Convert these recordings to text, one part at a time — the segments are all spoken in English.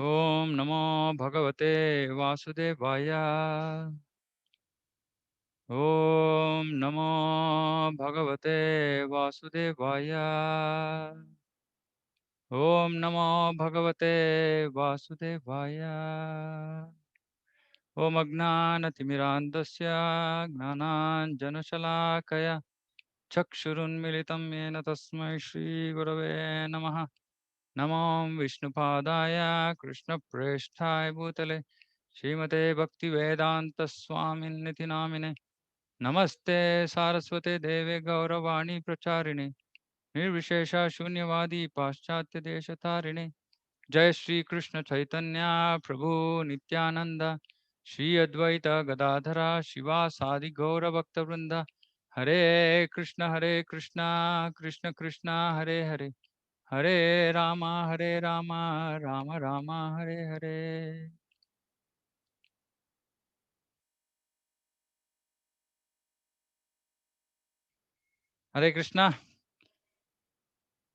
ओम नमो भगवते वासुदेवाय। ओम नमो भगवते वासुदेवाय। ओम नमो भगवते वासुदेवाय। ओम अज्ञानतिमिरान्धस्य ज्ञानाञ्जनशलाकया चक्षुरुन्मिलितं येन तस्मै श्रीगुरवे नमः। नमो विष्णुपादाय कृष्णप्रेष्ठाय भूतले श्रीमते भक्तिवेदान्तस्वामिन्निति नामिने। नमस्ते सारस्वते देवे गौरवाणी प्रचारिणे निर्विशेष शून्यवादी पाश्चात्य देशतारिणे। जय श्री कृष्ण चैतन्य प्रभु नित्यानंद श्री अद्वैत गदाधरा शिवासादि गौर भक्तवृंद। हरे कृष्ण कृष्ण कृष्ण हरे हरे, हरे Ram Ram Ram Hare Hare. Hare Krishna.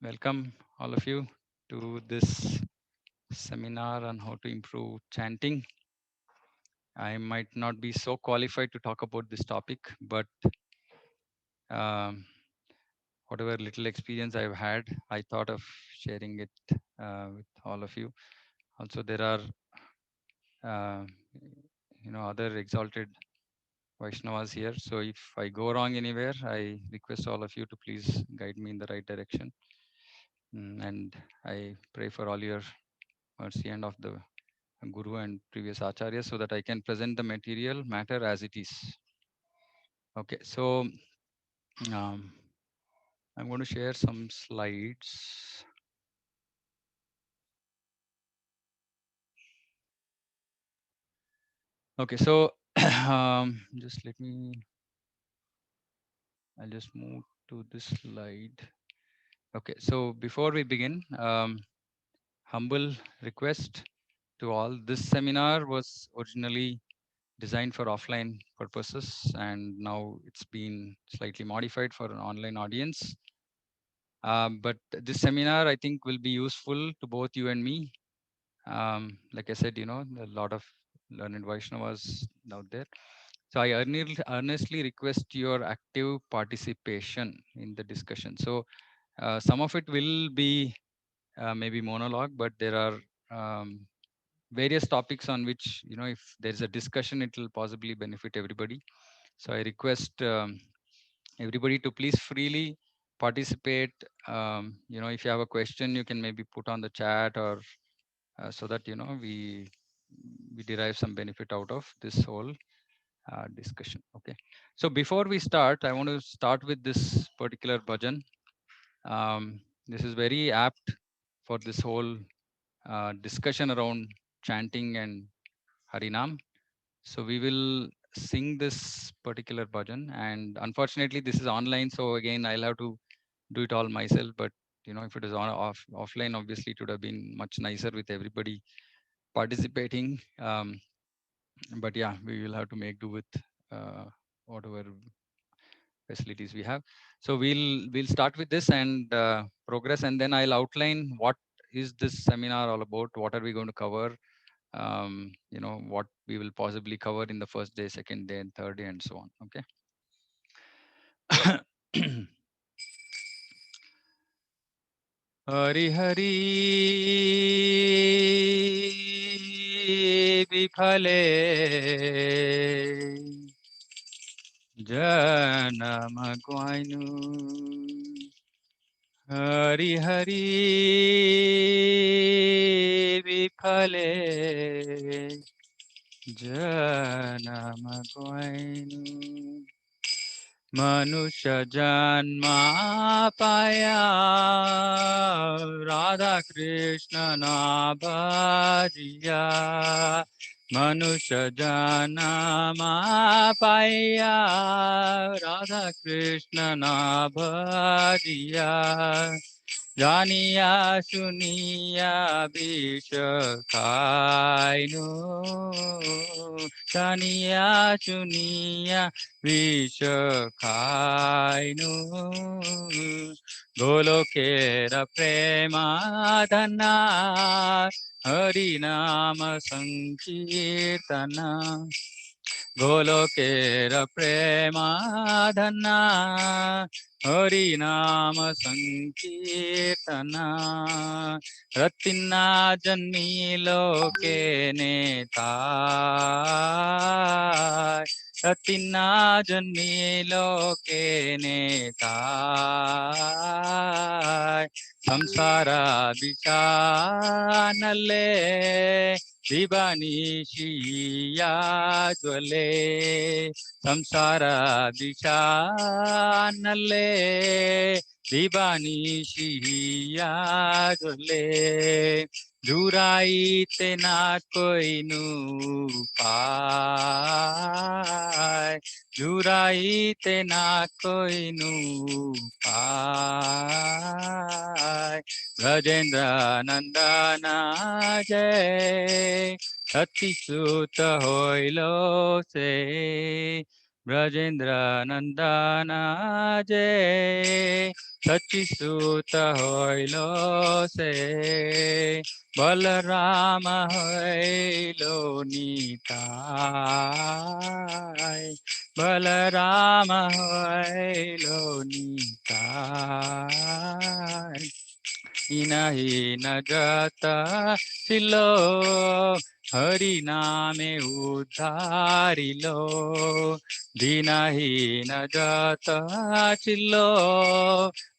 Welcome all of you to this seminar on how to improve chanting. I might not be so qualified to talk about this topic, but whatever little experience I've had, I thought of sharing it with all of you. Also, there are other exalted Vaishnavas here. So if I go wrong anywhere, I request all of you to please guide me in the right direction. And I pray for all your mercy and of the Guru and previous Acharyas so that I can present the material matter as it is. Okay, so I'm going to share some slides. Okay, so just let me, I'll just move to this slide. Okay, so before we begin, humble request to all. This seminar was originally designed for offline purposes, and now it's been slightly modified for an online audience. But this seminar, I think, will be useful to both you and me. Like I said, a lot of learned Vaishnavas out there. So I earnestly request your active participation in the discussion. So some of it will be maybe monologue, but there are various topics on which, if there's a discussion, it will possibly benefit everybody. So I request everybody to please freely participate. If you have a question, you can maybe put on the chat, or so that we derive some benefit out of this whole discussion. Okay, so before we start, I want to start with this particular bhajan. This is very apt for this whole discussion around chanting and Harinam. So we will sing this particular bhajan, and unfortunately this is online, so again I'll have to do it all myself. But if it is offline, obviously it would have been much nicer with everybody participating. But yeah, we will have to make do with whatever facilities we have. So we'll start with this and progress, and then I'll outline what is this seminar all about, what are we going to cover, what we will possibly cover in the first day, second day, and third day, and so on. Okay. Hari Hari Bifale Janam Guainu. Hari Hari Bifale Janam Guainu. Manusya janma paya Radha Krishna na bhajiya. Manusya janma paya Radha Krishna na bhajiya. Janiya suniya bishakainu. Janiya suniya bishakainu. Golokera prema dhana Hari Nama Sankirtana. गोलोकेर प्रेमाधना Hari नाम संकीर्तना रतिना जन्मी लोके नेताय रतिना जन्मी लोके नेताय संसारा विचानले दिवानिशिया ज्वले संसारा दिशानले दिवानिशिया ज्वले जुराइते ना कोई नु पाय जुराइते ना कोई नु पाय ब्रजेंद्र नंदना जय सतीसुत होइलो से ब्रजेंद्र नंदना जय सतीसुत होइलो से बलराम होइलो निताय बलराम होइलो निताय इनहीन जत सिलो हरि नामे उद्धारिलो दीनहीन जत चिल्लो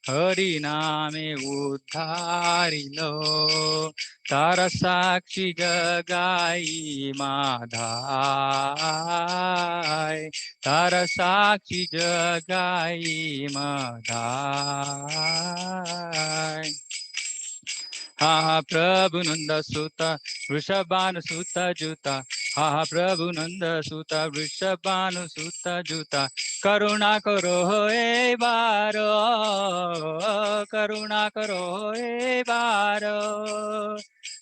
हरि नामे उद्धारिलो तार साक्षी जगाई माधाय तार साक्षी जगाई माधाय हा हा प्रभु नंद सुत वृषभानु सुत जुता हा हा प्रभु नंद सुत वृषभानु सुत जुता करुणा करो हे बारो करुणा करो हे बारो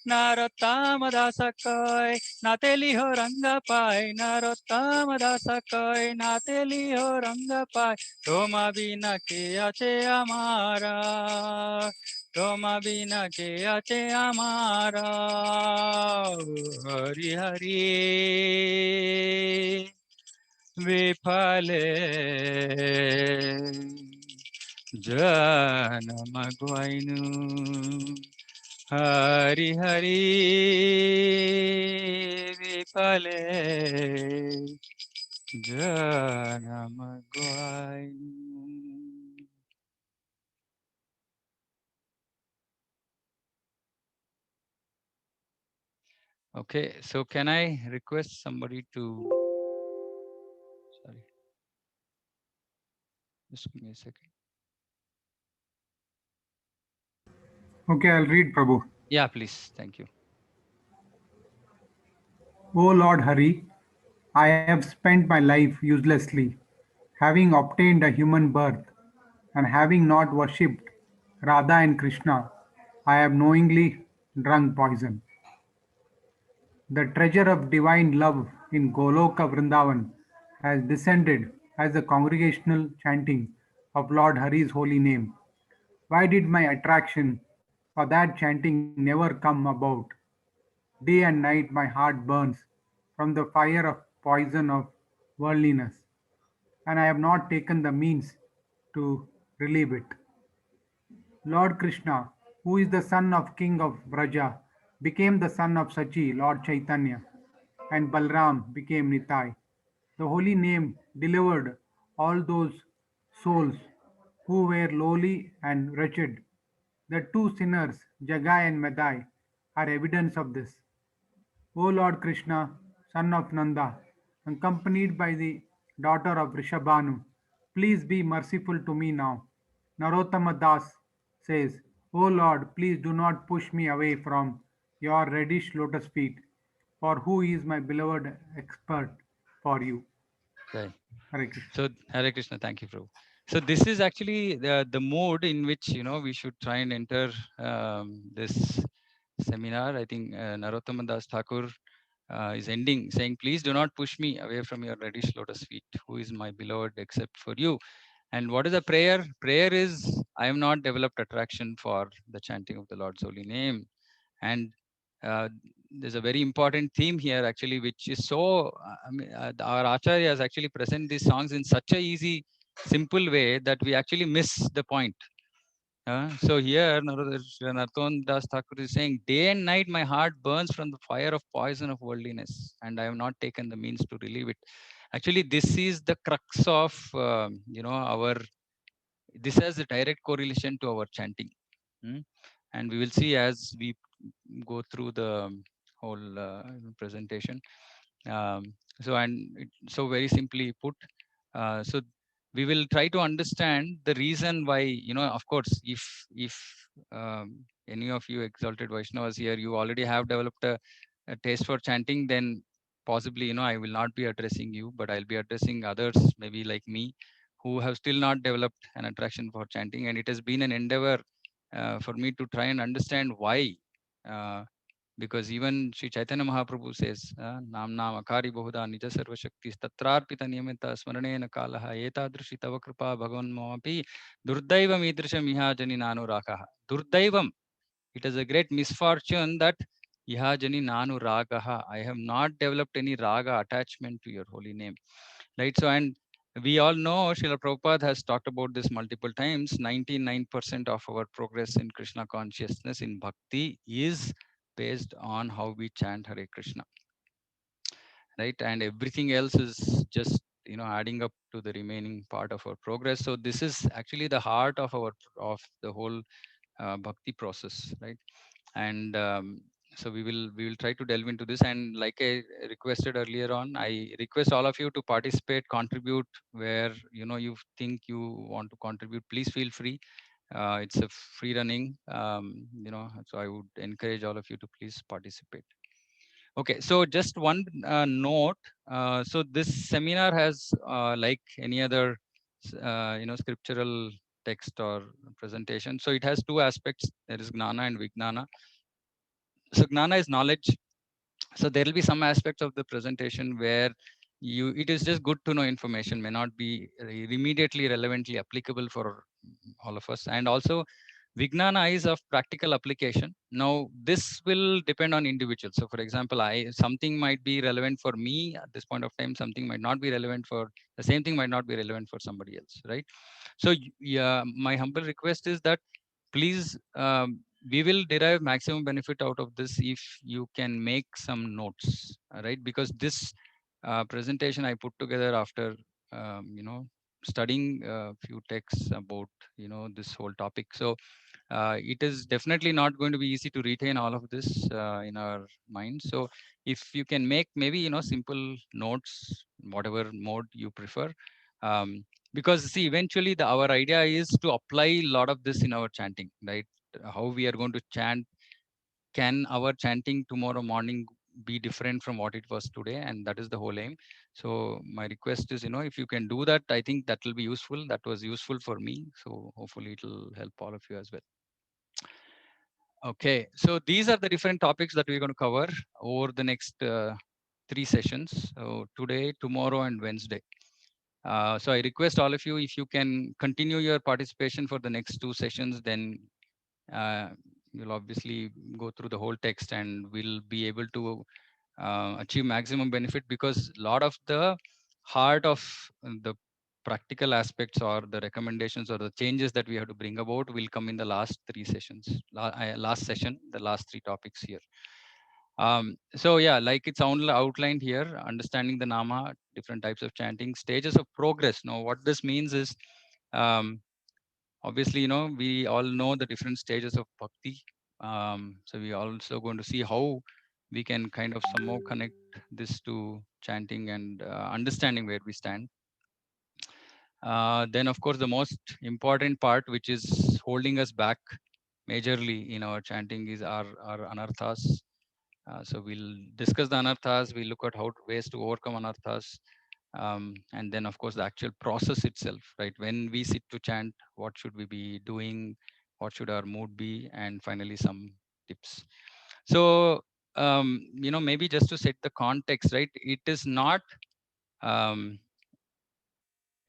नरोत्तम दास कय नातेली हो रंग पाय नरोत्तम दास कय नातेली हो रंग पाय तोमा बिना के अचे हमारा तोमा बिना के अचे हमारा हरि हरि विफले जन्म ग्वाइनु हरि हरि विफले जन्म ग्वाइनु. Okay, so can I request somebody to, sorry, just give me a second. Okay, I'll read, Prabhu. Yeah, please. Thank you. O Lord Hari, I have spent my life uselessly, having obtained a human birth, and having not worshipped Radha and Krishna, I have knowingly drunk poison. The treasure of divine love in Goloka Vrindavan has descended as the congregational chanting of Lord Hari's holy name. Why did my attraction for that chanting never come about? Day and night my heart burns from the fire of poison of worldliness, and I have not taken the means to relieve it. Lord Krishna, who is the son of King of Vraja, became the son of Sachi, Lord Chaitanya, and Balram became Nitai. The holy name delivered all those souls who were lowly and wretched. The two sinners, Jagai and Madai, are evidence of this. O Lord Krishna, son of Nanda, accompanied by the daughter of Rishabhanu, please be merciful to me now. Narottama Das says, O Lord, please do not push me away from your reddish lotus feet, for who is my beloved expert for you? Okay. Hare Krishna. So Hare Krishna, thank you, Prabhu. So this is actually the mode in which we should try and enter this seminar. I think Narottama Das Thakur is ending saying, "Please do not push me away from your reddish lotus feet. Who is my beloved except for you?" And what is the prayer? Prayer is, I have not developed attraction for the chanting of the Lord's holy name, and uh, there's a very important theme here actually, which is so. I mean, our acharya has actually present these songs in such a easy, simple way that we actually miss the point. So here, Narottam Das Thakur is saying, day and night my heart burns from the fire of poison of worldliness, and I have not taken the means to relieve it. Actually, this is the crux of, our, this has a direct correlation to our chanting. Hmm? And we will see as we go through the whole presentation. So very simply put, so we will try to understand the reason why, of course, if any of you exalted Vaishnavas here, you already have developed a taste for chanting, then possibly, I will not be addressing you, but I'll be addressing others, maybe like me, who have still not developed an attraction for chanting. And it has been an endeavor for me to try and understand why. Uh, because even Sri Chaitanya Mahaprabhu says, Nam Nam Akari Bahuda Nija Sarva Shakti Tatrarpita Niyamita Smaranena Kalaha Etadrushi Tava Kripa Bhagavan Mamapi Durdaivam Idrisha Miha Jani Nanu Rakaha. Durdaivam. It is a great misfortune that Iha Jani Nanu Ragaha. I have not developed any raga attachment to your holy name. Right. So, and we all know Srila Prabhupada has talked about this multiple times. 99% of our progress in Krishna consciousness in bhakti is based on how we chant Hare Krishna, right? And everything else is just, adding up to the remaining part of our progress. So this is actually the heart of the whole bhakti process, right? And so we will try to delve into this. And like I requested earlier on, I request all of you to participate, contribute where you think you want to contribute. Please feel free. It's a free running, so I would encourage all of you to please participate. Okay, so just one note. So this seminar has, like any other, scriptural text or presentation. So it has two aspects. There is gnana and vijnana. So gnana is knowledge. So there will be some aspects of the presentation where it is just good to know information, may not be immediately relevantly applicable for all of us. And also Vijnana is of practical application. Now, this will depend on individuals. So, for example, something might be relevant for me at this point of time. Something might not be relevant for the same thing might not be relevant for somebody else, right? So, yeah, my humble request is that please, we will derive maximum benefit out of this if you can make some notes, right? Because this presentation I put together after, studying a few texts about, this whole topic. So it is definitely not going to be easy to retain all of this in our minds. So if you can make maybe simple notes, whatever mode you prefer, um, because see, eventually our idea is to apply a lot of this in our chanting, right? How we are going to chant, can our chanting tomorrow morning be different from what it was today? And that is the whole aim. So my request is, if you can do that, I think that will be useful. That was useful for me, so hopefully it will help all of you as well. Okay, so these are the different topics that we're going to cover over the next 3 sessions. So today, tomorrow, and Wednesday. So I request all of you, if you can continue your participation for the next 2 sessions, then uh, you'll obviously go through the whole text and we'll be able to achieve maximum benefit, because a lot of the heart of the practical aspects or the recommendations or the changes that we have to bring about will come in the last 3 sessions, last session, the last 3 topics here. So yeah, like it's outlined here, understanding the nama, different types of chanting, stages of progress. Now, what this means is, obviously, we all know the different stages of bhakti. So we also going to see how we can kind of somehow connect this to chanting and understanding where we stand. Then, of course, the most important part, which is holding us back majorly in our chanting, is our anarthas. So we'll discuss the anarthas. We'll look at ways to overcome anarthas. And then, of course, the actual process itself, right? When we sit to chant, what should we be doing? What should our mood be? And finally, some tips. So, maybe just to set the context, right? Um,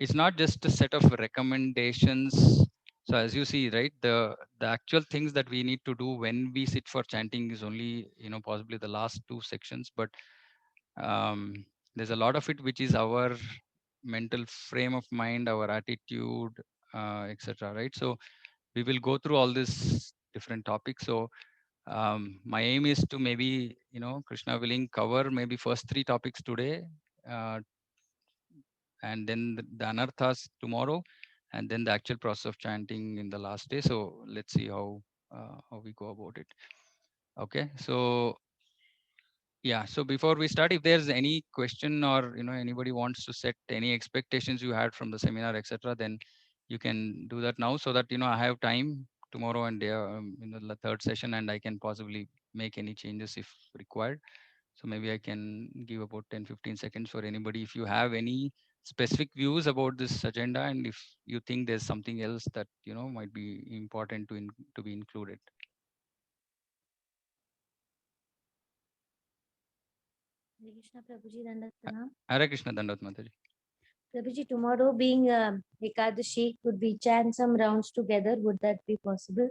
it's not just a set of recommendations So as you see, right, the actual things that we need to do when we sit for chanting is only, possibly the last two sections, but um, there's a lot of it which is our mental frame of mind, our attitude, etc. Right? So we will go through all these different topics. So my aim is to maybe, Krishna willing, cover maybe first three topics today, uh, and then the anarthas tomorrow, and then the actual process of chanting in the last day. So let's see how we go about it. Okay, so yeah, so before we start, if there's any question, or anybody wants to set any expectations you had from the seminar, etc., then you can do that now, so that I have time tomorrow and in the third session, and I can possibly make any changes if required. So maybe I can give about 10-15 seconds for anybody if you have any specific views about this agenda, and if you think there's something else that might be important to be included. Hare Krishna Prabhuji Dandatanam. Hare Krishna, Dandavat Mataji. Prabhuji, tomorrow being Ekadashi, could we chant some rounds together? Would that be possible?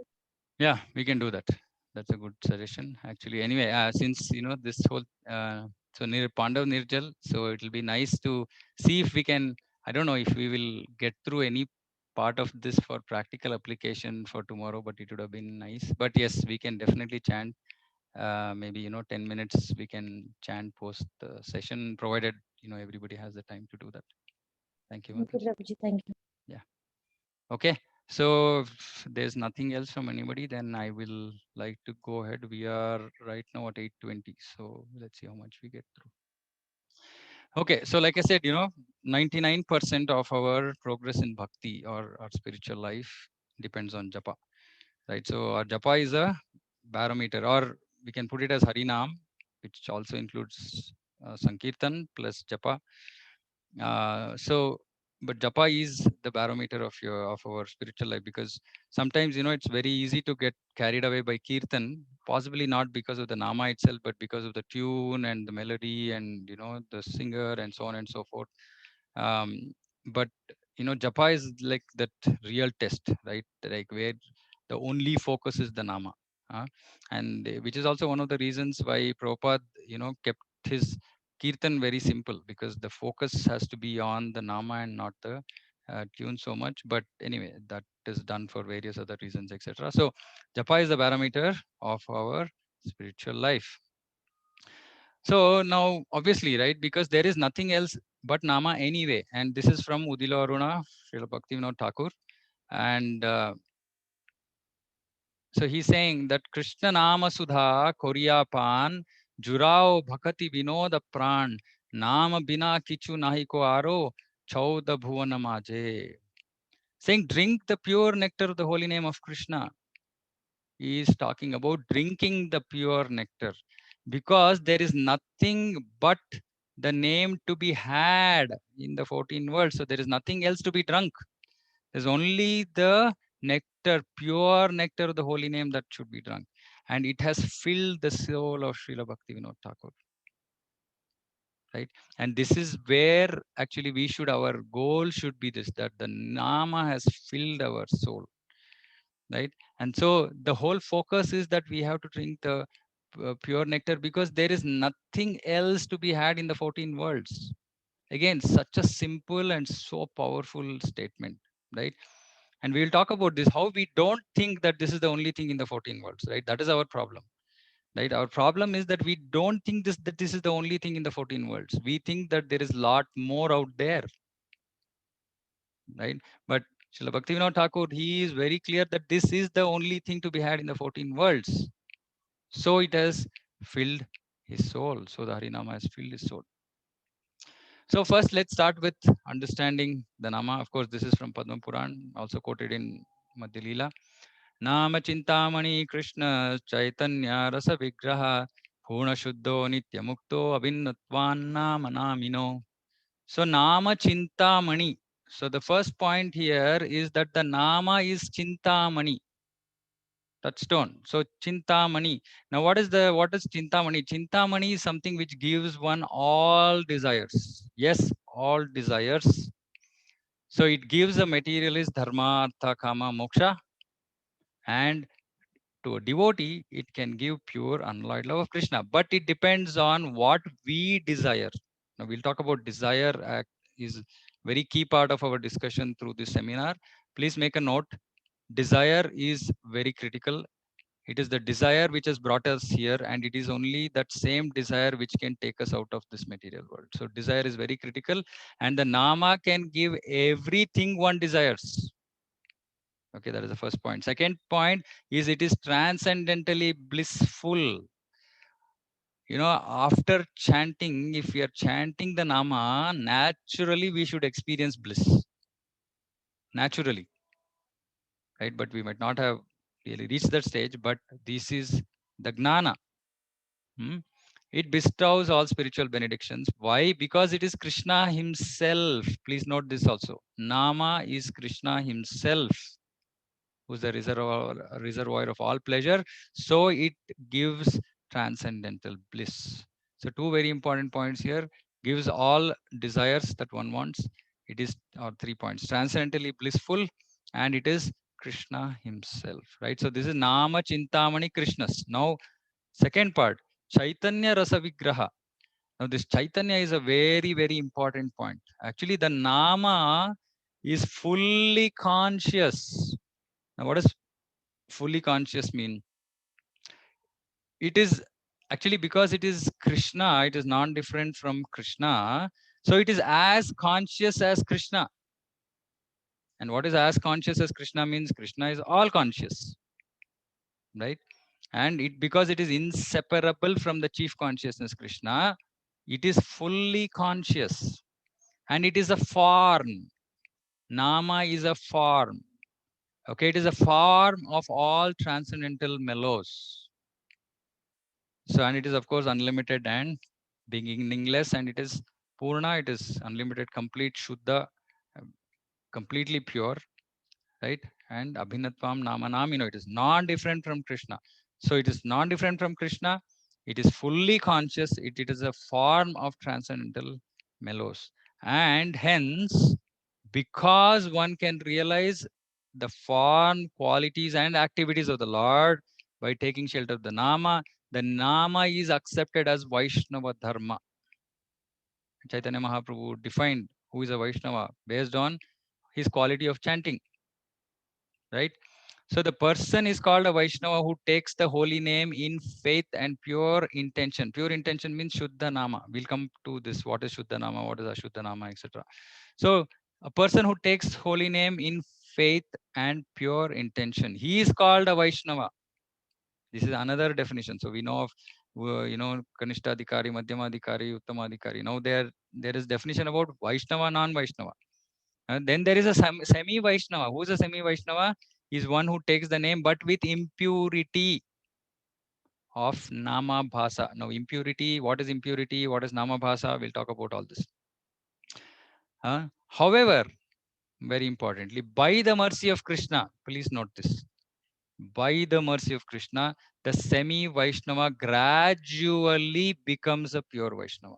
Yeah, we can do that. That's a good suggestion, actually. Anyway, since this whole so near Pandav Nirjal, so it will be nice to see if we can. I don't know if we will get through any part of this for practical application for tomorrow, but it would have been nice. But yes, we can definitely chant. Maybe 10 minutes we can chant post the session, provided everybody has the time to do that. Thank you, Thank you, Mataji. Prabhuji. Thank you. Yeah. Okay, so if there's nothing else from anybody, then I will like to go ahead. We are right now at 8:20, so let's see how much we get through. Okay, so like I said, 99% of our progress in bhakti, or our spiritual life, depends on japa, right? So our japa is a barometer, or we can put it as harinam, which also includes sankirtan plus japa. So but japa is the barometer of our spiritual life, because sometimes it's very easy to get carried away by kirtan, possibly not because of the nama itself, but because of the tune and the melody and the singer and so on and so forth. um, but japa is like that real test, right? Like where the only focus is the nama. And which is also one of the reasons why Prabhupada kept his kirtan very simple, because the focus has to be on the nama and not the tune so much. But anyway, that is done for various other reasons, etc. So japa is the barometer of our spiritual life. So now, obviously, right, because there is nothing else but nama anyway. And this is from Udila Aruna, Srila Bhaktivinoda Thakur. And so he's saying that Krishna Nama Sudha Koriya Pan Jurao Bhakati Vinoda Pran Nama Bina Kichu Nahiko Aro Chauda Bhuvana Maje. Saying, drink the pure nectar of the holy name of Krishna. He is talking about drinking the pure nectar, because there is nothing but the name to be had in the 14 worlds. So there is nothing else to be drunk. There's only the nectar, pure nectar of the holy name, that should be drunk. And it has filled the soul of Srila Bhaktivinoda Thakur. Right? And this is where actually our goal should be this, that the Nama has filled our soul. Right? And so the whole focus is that we have to drink the pure nectar, because there is nothing else to be had in the 14 worlds. Again, such a simple and so powerful statement, right? And we'll talk about this, how we don't think that this is the only thing in the 14 worlds, right? That is our problem, right? Our problem is that we don't think that this is the only thing in the 14 worlds. We think that there is a lot more out there, right? But Srila Bhaktivinoda Thakur, he is very clear that this is the only thing to be had in the 14 worlds. So it has filled his soul. So the Harinama has filled his soul. So first, let's start with understanding the Nama. Of course, this is from Padma Puran, also quoted in Madhya Leela. Nama Chintamani Krishna Chaitanya Rasa Vigraha Purna Shuddho Nitya Mukto Abhinnatvan Nama Namino. So Nama Chintamani. So the first point here is that the Nama is Chintamani, touchstone. So Chintamani. Now what is Chintamani? Chintamani is something which gives one all desires. Yes, all desires. So it gives a materialist dharma, artha, kama, moksha, and to a devotee, it can give pure unalloyed love of Krishna. But it depends on what we desire. Now we'll talk about desire is very key part of our discussion through this seminar. Please make a note. Desire is very critical. It is the desire which has brought us here, and it is only that same desire which can take us out of this material world. So desire is very critical, and the nama can give everything one desires. Okay, that is the first point. Second point is it is transcendentally blissful. You know, after chanting, if we are chanting the nama, naturally we should experience bliss. Naturally, right? But we might not have really reached that stage, but this is the gnana. It bestows all spiritual benedictions. Why? Because it is Krishna himself. Please note this also. Nama is Krishna himself, who's the reservoir of all pleasure. So it gives transcendental bliss. So two very important points here. Gives all desires that one wants. It is, or 3 points, transcendentally blissful, and it is Krishna himself, right? So this is Nama Chintamani Krishnas. Now, second part, Chaitanya Rasa Vigraha. Now this Chaitanya is a very, very important point. Actually, the Nama is fully conscious. Now, what does fully conscious mean? It is actually, because it is Krishna, it is non-different from Krishna. So it is as conscious as Krishna. And what is as conscious as Krishna means? Krishna is all conscious, right? And it, because it is inseparable from the chief consciousness, Krishna, it is fully conscious. And it is a form. Nama is a form. Okay, it is a form of all transcendental mellows. So, and it is of course unlimited and beginningless, and it is Purna, it is unlimited, complete, Shuddha, completely pure, right? And Abhinatvam Namanam, it is non-different from Krishna. So it is non-different from Krishna. It is fully conscious. It is a form of transcendental mellows. And hence, because one can realize the form, qualities, and activities of the Lord by taking shelter of the Nama is accepted as Vaishnava Dharma. Chaitanya Mahaprabhu defined who is a Vaishnava based on his quality of chanting, right? So the person is called a Vaishnava who takes the holy name in faith and pure intention. Pure intention means Shuddha Nama. We'll come to this. What is Shuddha Nama? What is Ashuddha Nama, etc. So a person who takes holy name in faith and pure intention, he is called a Vaishnava. This is another definition. So we know of, Kanishta Adhikari, Madhyama Adhikari, Uttama Adhikari. Now there is definition about Vaishnava, non-Vaishnava. Then there is a semi-Vaishnava. Who is a semi-Vaishnava? Is one who takes the name but with impurity of Nama Bhasa. Now impurity, what is impurity? What is Nama Bhasa? We'll talk about all this. However, very importantly, by the mercy of Krishna, please note this. By the mercy of Krishna, the semi-Vaishnava gradually becomes a pure Vaishnava.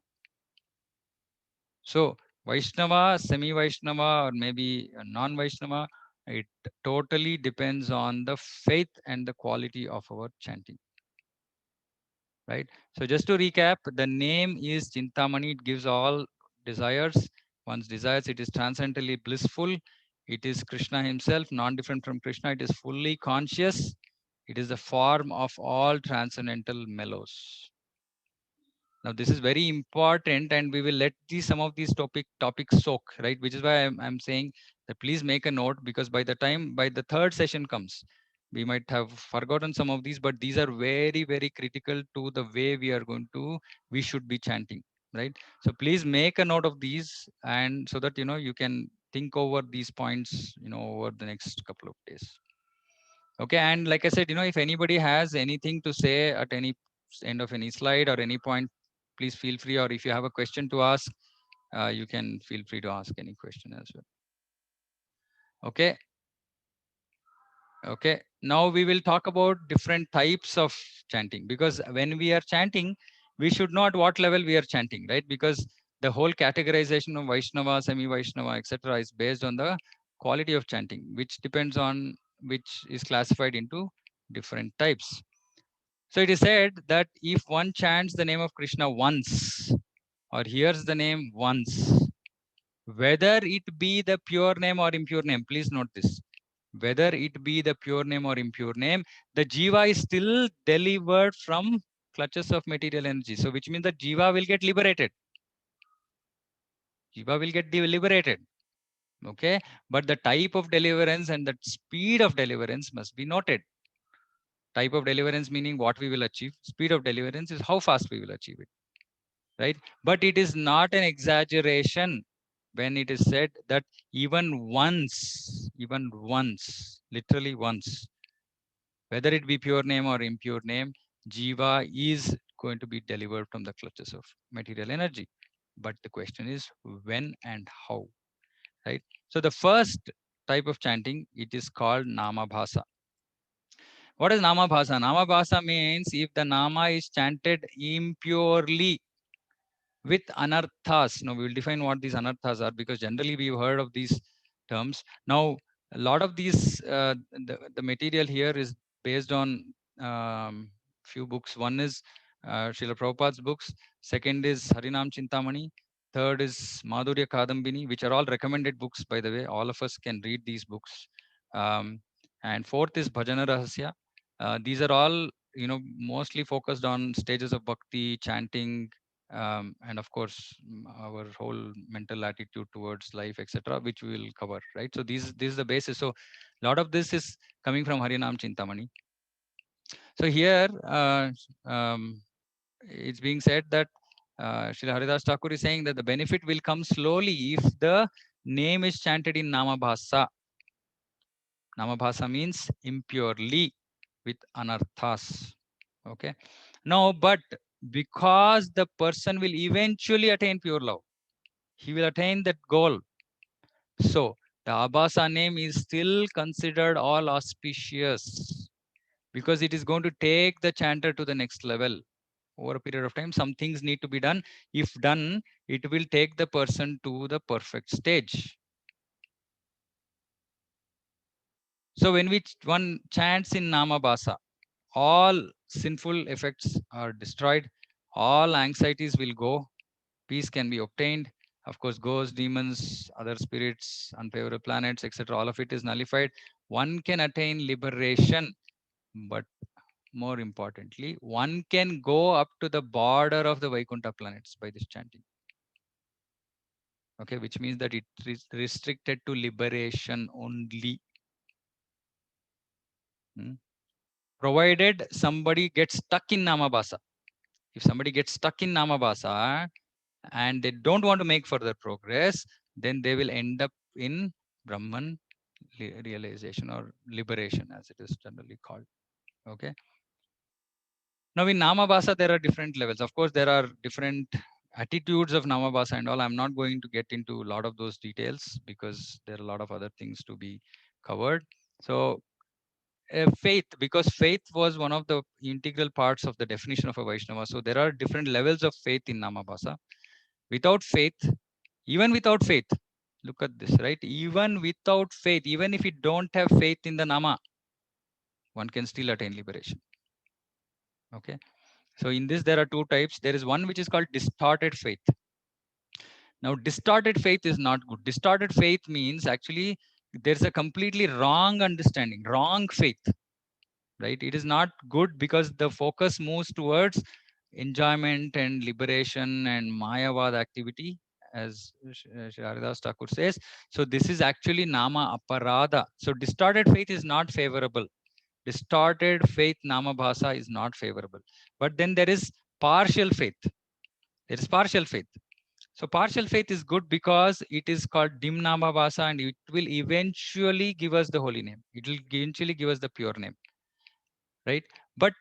So Vaishnava, semi-Vaishnava, or maybe a non-Vaishnava, it totally depends on the faith and the quality of our chanting. Right? So just to recap, the name is Chintamani. It gives all desires. One's desires, it is transcendently blissful. It is Krishna himself, non-different from Krishna. It is fully conscious. It is the form of all transcendental mellows. Now this is very important, and we will let some of these topics soak, right? Which is why I'm saying that please make a note, because by the third session comes, we might have forgotten some of these, but these are very, very critical to the way we should be chanting, right? So please make a note of these, and so that you can think over these points over the next couple of days. Okay, and like I said, if anybody has anything to say at any end of any slide or any point, please feel free, or if you have a question to ask, you can feel free to ask any question as well. Okay. Okay, now we will talk about different types of chanting, because when we are chanting, we should know at what level we are chanting, right? Because the whole categorization of Vaishnava, semi-Vaishnava, etc. is based on the quality of chanting, which depends on which is classified into different types. So it is said that if one chants the name of Krishna once or hears the name once, whether it be the pure name or impure name, please note this, whether it be the pure name or impure name, the jiva is still delivered from clutches of material energy. So which means that jiva will get liberated. Jiva will get liberated. Okay, but the type of deliverance and the speed of deliverance must be noted. Type of deliverance meaning what we will achieve. Speed of deliverance is how fast we will achieve it, right? But it is not an exaggeration when it is said that even once, literally once, whether it be pure name or impure name, jiva is going to be delivered from the clutches of material energy. But the question is when and how, right? So the first type of chanting, it is called nama bhasa. What is nama bhasa? Nama bhasa means if the nama is chanted impurely with anarthas. Now we will define what these anarthas are, because generally we've heard of these terms. Now a lot of these, the material here is based on few books. One is Srila Prabhupada's books. Second is Harinam Chintamani. Third is Madhurya Kadambini, which are all recommended books, by the way. All of us can read these books. And fourth is Bhajana Rahasya. These are all, mostly focused on stages of bhakti, chanting, and of course our whole mental attitude towards life, etc., which we will cover, right? So this is the basis. So a lot of this is coming from Harinam Chintamani. So here it's being said that Srila Haridas Thakur is saying that the benefit will come slowly if the name is chanted in Nama Bhasa. Nama Bhasa means impurely with anarthas. Okay. Now, but because the person will eventually attain pure love, he will attain that goal. So the Abhasa name is still considered all auspicious because it is going to take the chanter to the next level. Over a period of time, some things need to be done. If done, it will take the person to the perfect stage. So when one chants in Nama Bhasa, all sinful effects are destroyed, all anxieties will go, peace can be obtained. Of course, ghosts, demons, other spirits, unfavorable planets, etc., all of it is nullified. One can attain liberation, but more importantly, one can go up to the border of the Vaikuntha planets by this chanting. Okay, which means that it is restricted to liberation only. Provided somebody gets stuck in Namabhasa. If somebody gets stuck in Namabhasa and they don't want to make further progress, then they will end up in Brahman realization or liberation, as it is generally called. Okay. Now in Namabhasa, there are different levels. Of course, there are different attitudes of Namabhasa and all. I'm not going to get into a lot of those details because there are a lot of other things to be covered. So faith, because faith was one of the integral parts of the definition of a Vaishnava. So there are different levels of faith in Namabhasa. Without faith, even without faith, look at this, right? Even without faith, even if you don't have faith in the Nama, one can still attain liberation. Okay. So in this, there are two types. There is one which is called distorted faith. Now, distorted faith is not good. Distorted faith means actually there's a completely wrong understanding, wrong faith, right? It is not good because the focus moves towards enjoyment and liberation and Mayavad activity, as Haridas Thakur says. So this is actually Nama Aparada. So distorted faith is not favorable. Distorted faith, Nama Bhasa, is not favorable. But then there is partial faith. There is partial faith. So partial faith is good because it is called Dim Nama Bhasa and it will eventually give us the holy name. It will eventually give us the pure name, right? But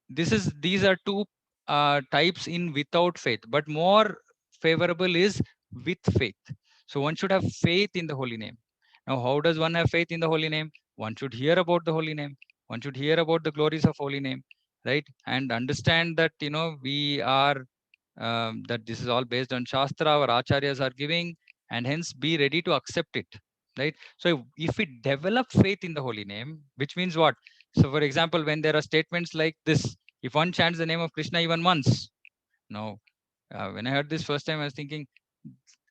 these are two types in without faith, but more favorable is with faith. So one should have faith in the holy name. Now, how does one have faith in the holy name? One should hear about the holy name. One should hear about the glories of holy name, right? And understand that, we are that this is all based on Shastra, our Acharyas are giving, and hence be ready to accept it, right? So if we develop faith in the holy name, which means what? So for example, when there are statements like this, if one chants the name of Krishna even once, now, when I heard this first time, I was thinking,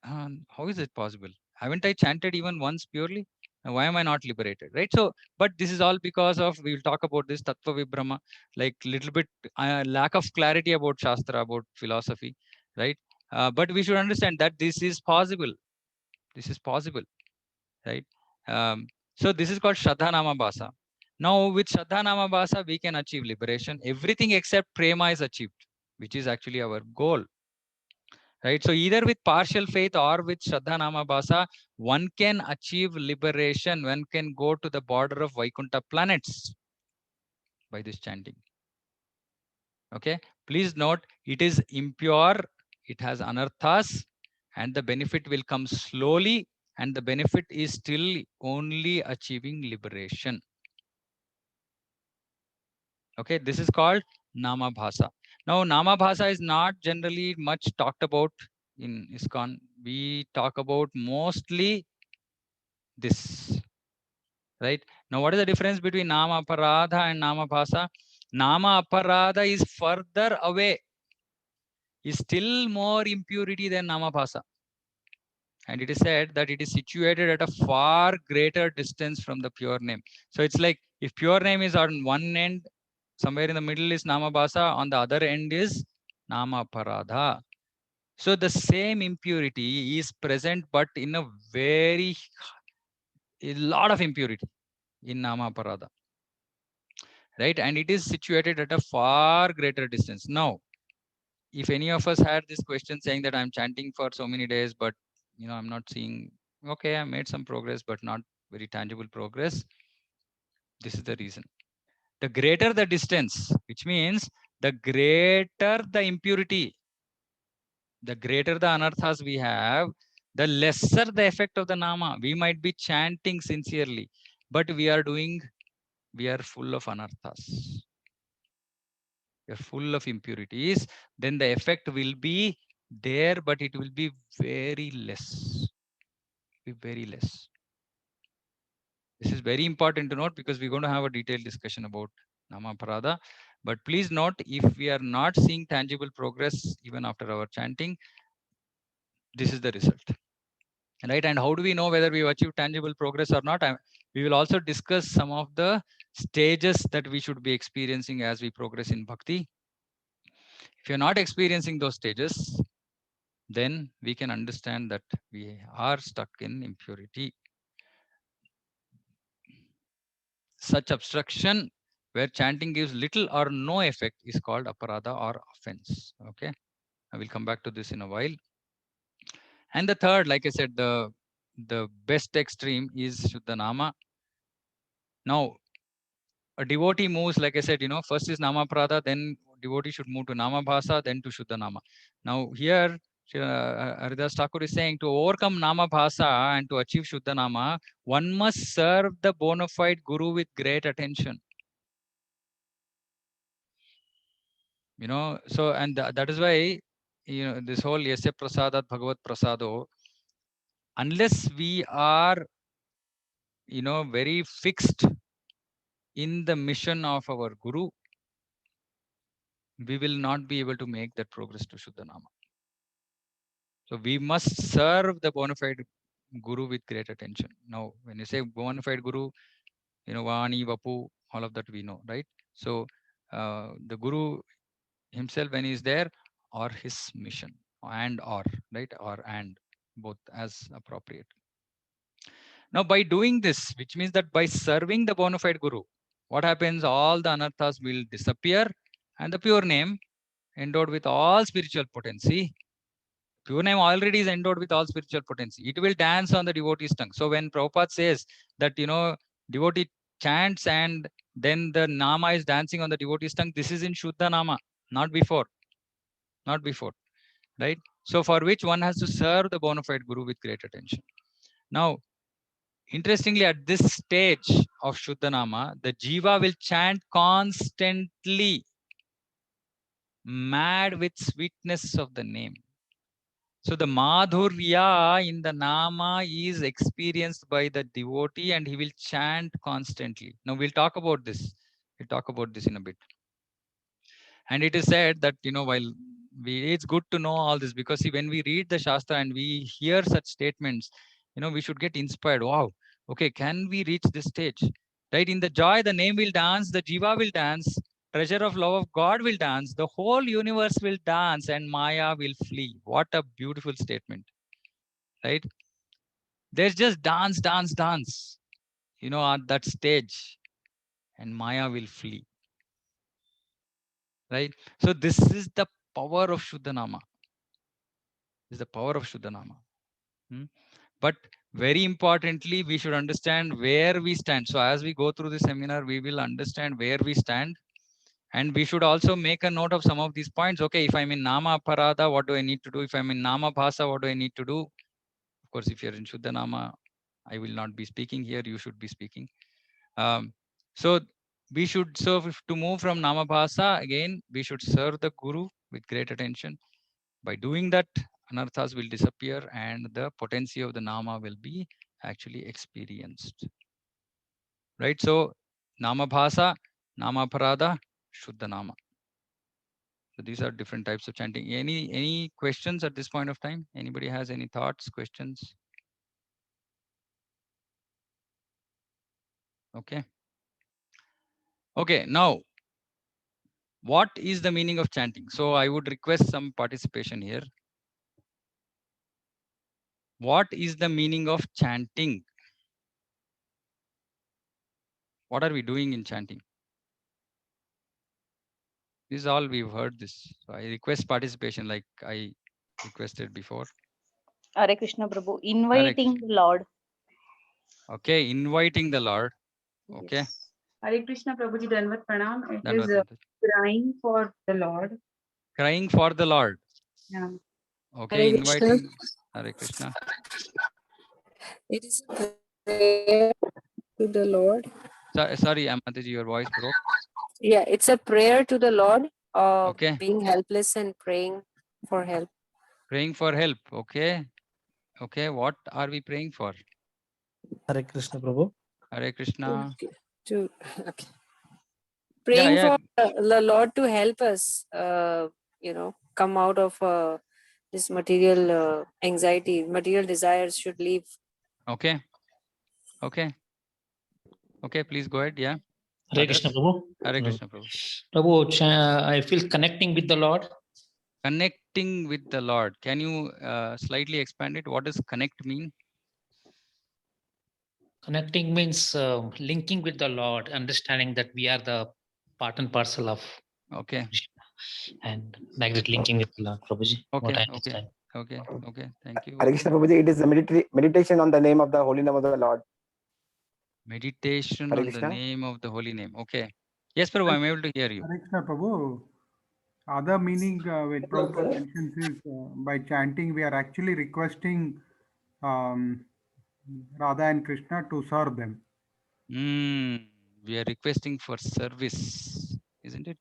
how is it possible? Haven't I chanted even once purely? Why am I not liberated? Right. So, but this is all because of, we will talk about this Tattva Vibrama, like little bit lack of clarity about Shastra, about philosophy, right? But we should understand that this is possible. This is possible, right? So this is called Shraddha Nama Bhasa. Now with Shraddha Nama Bhasa, we can achieve liberation. Everything except prema is achieved, which is actually our goal. Right. So either with partial faith or with Shraddha Nama Bhasa, one can achieve liberation. One can go to the border of Vaikuntha planets by this chanting. Okay. Please note, it is impure. It has anarthas, and the benefit will come slowly. And the benefit is still only achieving liberation. Okay. This is called Nama Bhasa. Now, Nama Bhasa is not generally much talked about in ISKCON. We talk about mostly this, right? Now, what is the difference between Nama Aparadha and Nama Bhasa? Nama Aparadha is further away, is still more impurity than Nama Bhasa. And it is said that it is situated at a far greater distance from the pure name. So it's like if pure name is on one end, somewhere in the middle is Nama Bhasa, on the other end is Nama Aparadha. So the same impurity is present, but in a lot of impurity in Nama Aparadha. Right, and it is situated at a far greater distance. Now, if any of us had this question saying that I'm chanting for so many days, but I'm not seeing, okay, I made some progress, but not very tangible progress. This is the reason. The greater the distance, which means the greater the impurity, the greater the anarthas we have, the lesser the effect of the nama. We might be chanting sincerely, but we are full of anarthas. You're full of impurities, then the effect will be there, but it will be very less. Very less. This is very important to note because we're going to have a detailed discussion about Nama Aparadha. But please note, if we are not seeing tangible progress even after our chanting, this is the result. Right? And how do we know whether we've achieved tangible progress or not? We will also discuss some of the stages that we should be experiencing as we progress in bhakti. If you're not experiencing those stages, then we can understand that we are stuck in impurity. Such obstruction where chanting gives little or no effect is called aparadha or offense. Okay, I will come back to this in a while. And the third, like I said, the best extreme is Shuddhanama. Now, a devotee moves, like I said, first is Nama Aparadha, then devotee should move to Nama Bhasa, then to Shuddhanama. Now, here Haridas Thakur is saying to overcome Nama Bhasa and to achieve Shuddhanama, one must serve the bona fide Guru with great attention. So, and that is why, this whole Yasya Prasadat Bhagavat Prasado, unless we are, very fixed in the mission of our Guru, we will not be able to make that progress to Shuddhanama. So we must serve the bona fide Guru with great attention. Now, when you say bona fide Guru, Vani, Vapu, all of that we know, right? So the Guru himself, when he is there, or his mission, or, right? Or and, both as appropriate. Now, by doing this, which means that by serving the bona fide Guru, what happens? All the anarthas will disappear, and the pure name, endowed with all spiritual potency, pure name already is endowed with all spiritual potency. It will dance on the devotee's tongue. So when Prabhupada says that, devotee chants and then the Nama is dancing on the devotee's tongue, this is in Shuddha Nama, not before. Not before, right? So for which one has to serve the bona fide Guru with great attention. Now, interestingly, at this stage of Shuddha Nama, the Jiva will chant constantly. mad with sweetness of the name. So the madhurya in the nama is experienced by the devotee and he will chant constantly. Now we'll talk about this. We'll talk about this in a bit. And it is said that, while it's good to know all this, because see, when we read the Shastra and we hear such statements, we should get inspired. Wow, okay, can we reach this stage? Right? In the joy, the name will dance, the jiva will dance, treasure of love of God will dance, the whole universe will dance, and Maya will flee. What a beautiful statement, right? There's just dance, dance, dance, at that stage, and Maya will flee. Right? So this is the power of Shuddhanama. This is the power of Shuddhanama. But very importantly, we should understand where we stand. So as we go through the seminar, we will understand where we stand. And we should also make a note of some of these points. Okay, if I'm in Nama Parada, what do I need to do? If I'm in Nama Bhasa, what do I need to do? Of course, if you're in Shuddhanama, I will not be speaking here. You should be speaking. So we should serve, to move from Nama Bhasa, again, we should serve the Guru with great attention. By doing that, anarthas will disappear and the potency of the nama will be actually experienced. Right? So nama bhasa, nama parada, shuddha nama. So these are different types of chanting. Any questions at this point of time? Anybody has any thoughts, questions? Okay. Okay, now what is the meaning of chanting? So I would request some participation here. What is the meaning of chanting? What are we doing in chanting? This is all we've heard this. So I request participation like I requested before. Hare Krishna Prabhu, inviting the Lord. Okay, inviting the Lord. Okay. Yes. Hare Krishna Prabhuji Danvat Pranam. It Dandavat, is Dandavat. crying for the Lord. Crying for the Lord. Yeah. Okay, Hare Krishna. inviting Hare Krishna. It is a prayer to the Lord. Sorry, Mataji, your voice broke. Yeah, it's a prayer to the Lord of Okay. being helpless and praying for help. Praying for help. Okay. Okay, what are we praying for? Hare Krishna Prabhu. Hare Krishna. Okay. Praying Yeah. for the Lord to help us, come out of this material anxiety. Material desires should leave. Okay. Okay. Okay, please go ahead. Yeah. Hare Others? Krishna Prabhu. Hare Krishna Prabhu. Prabhu, I feel connecting with the Lord. Connecting with the Lord. Can you slightly expand it? What does connect mean? Connecting means linking with the Lord, understanding that we are the part and parcel of Okay. Krishna. And like that, linking with the Lord, Prabhuji. What I understand. Okay. Thank you. Hare Krishna Prabhuji, it is a meditation on the name of the holy name of the Lord. Meditation Hare on the Krishna. name of the holy name. Okay. Yes, Prabhu, I'm able to hear you. Hare Krishna Prabhu. Other meaning which Prabhupada mentions is by chanting we are actually requesting Radha and Krishna to serve them. We are requesting for service, isn't it?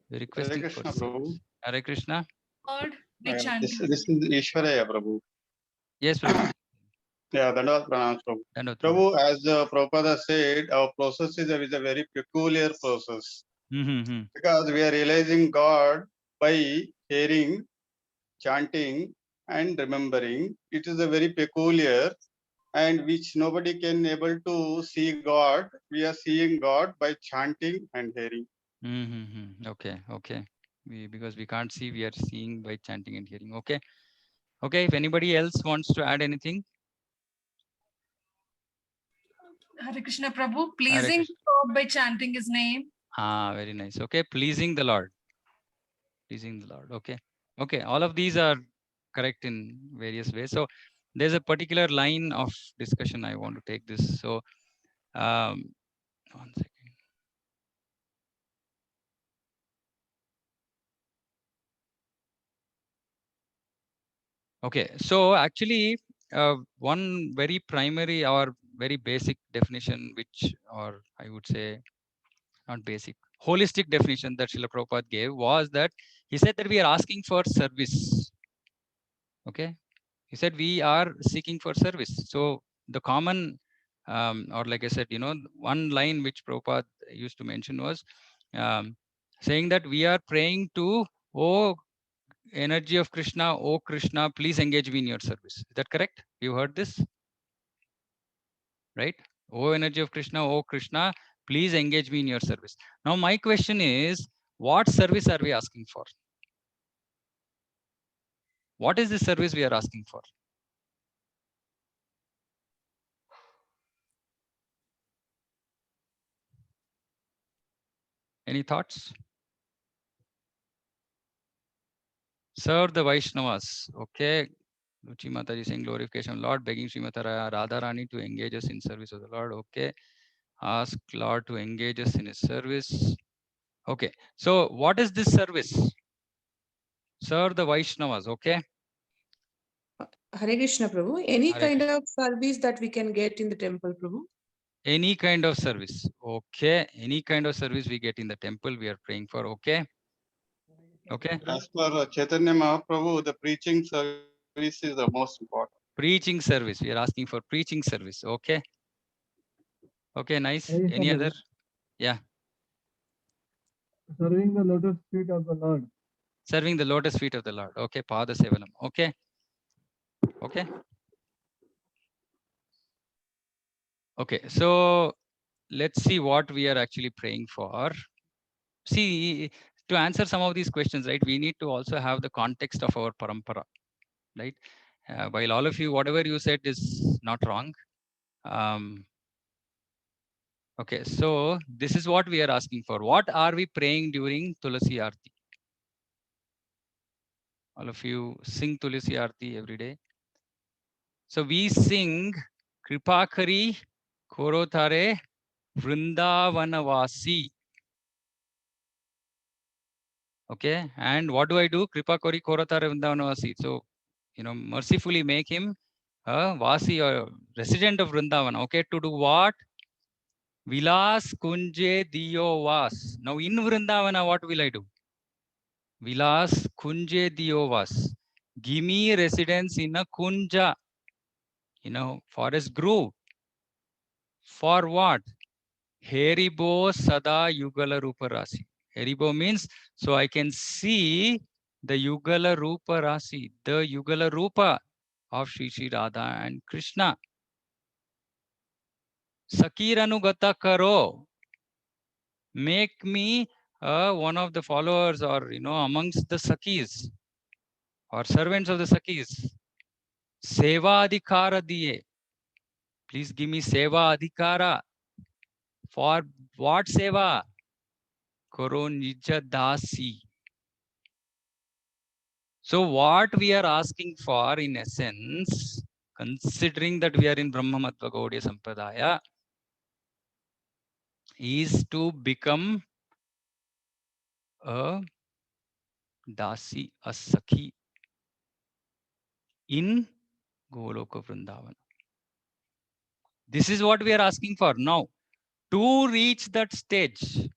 We're requesting for service. Hare Krishna. Lord, This is Ishwaraya Prabhu. Yes, Prabhu. Yeah, Dandavat Pranam Prabhu. Dandavat, Prabhu, as Prabhupada said, our process is a very peculiar process because we are realizing God by hearing, chanting, and remembering. It is a very peculiar and which nobody can able to see God. We are seeing God by chanting and hearing. Okay. Because we can't see, we are seeing by chanting and hearing. Okay. If anybody else wants to add anything. Hare Krishna Prabhu, pleasing God by chanting his name. Very nice. Okay, pleasing the Lord. Pleasing the Lord. Okay. All of these are correct in various ways. So there's a particular line of discussion I want to take this. So 1 second. Okay, so actually one very primary or very basic definition, which, or I would say not basic, holistic definition that Srila Prabhupada gave was that he said that we are asking for service. Okay. He said we are seeking for service. So the common, or like I said, one line which Prabhupada used to mention was saying that we are praying to, oh, energy of Krishna, oh Krishna, please engage me in your service. Is that correct? You heard this? Right? Oh, energy of Krishna, oh Krishna, please engage me in your service. Now, my question is, what service are we asking for? What is the service we are asking for? Any thoughts? Serve the Vaishnavas. Okay. Ruchi Mataji saying glorification of Lord, begging Srimati Radharani to engage us in service of the Lord. Okay. Ask Lord to engage us in his service. Okay. So what is this service? Serve the Vaishnavas. Okay. Hare Krishna, Prabhu. Any Hare kind Krishna. of service that we can get in the temple, Prabhu? Any kind of service. Okay. Any kind of service we get in the temple, we are praying for. Okay. Okay. As per Chaitanya Mahaprabhu, the preaching service is the most important. Preaching service. We are asking for preaching service. Okay. Okay. Nice. Any other? Yeah. Serving the lotus feet of the Lord. Serving the lotus feet of the Lord. Okay. Pada Sevanam. Okay. Okay. Okay. So let's see what we are actually praying for. See, to answer some of these questions, right, we need to also have the context of our parampara, right? While all of you, whatever you said is not wrong. Okay, so this is what we are asking for. What are we praying during Tulasi Aarti? All of you sing Tulasi Aarti every day. So we sing Kripakari Korotare Vrindavanavasi. Okay, and what do I do? Kripakari Korotare Vrindavanavasi. So, mercifully make him a Vasi or resident of Vrindavan. Okay, to do what? Vilas Kunje Diyo Vas. Now in Vrindavana, what will I do? Vilas Kunje Diyo Vas. Give me residence in a Kunja, forest grove. For what? Heribo Sada Yugala Rupa Rasi. Heribo means so I can see the Yugala Rupa Rasi, the Yugala Rupa of Shri Shri Radha and Krishna. Sakiranugata Karo. Make me one of the followers or, amongst the Sakis or servants of the Sakis. Seva Adhikara Diye. Please give me Seva Adhikara. For what Seva? Koro Nija Dasi. So what we are asking for in essence, considering that we are in Brahmamatva Gaudiya Sampradaya, is to become a Dasi, a Sakhi in Goloka Vrindavan. This is what we are asking for. Now, to reach that stage,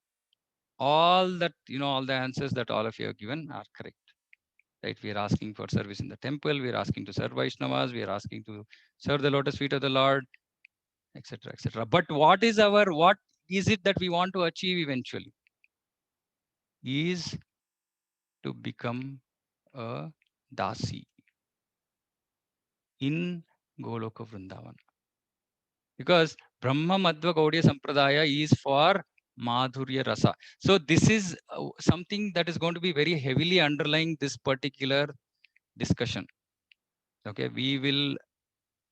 all that, all the answers that all of you have given are correct. Right? We are asking for service in the temple. We are asking to serve Vaishnavas. We are asking to serve the lotus feet of the Lord, etc., etc. But what is it that we want to achieve eventually? Is to become a Dasi in Goloka Vrindavan. Because Brahma Madhva Gaudiya Sampradaya is for Madhurya Rasa. So this is something that is going to be very heavily underlying this particular discussion. Okay, we will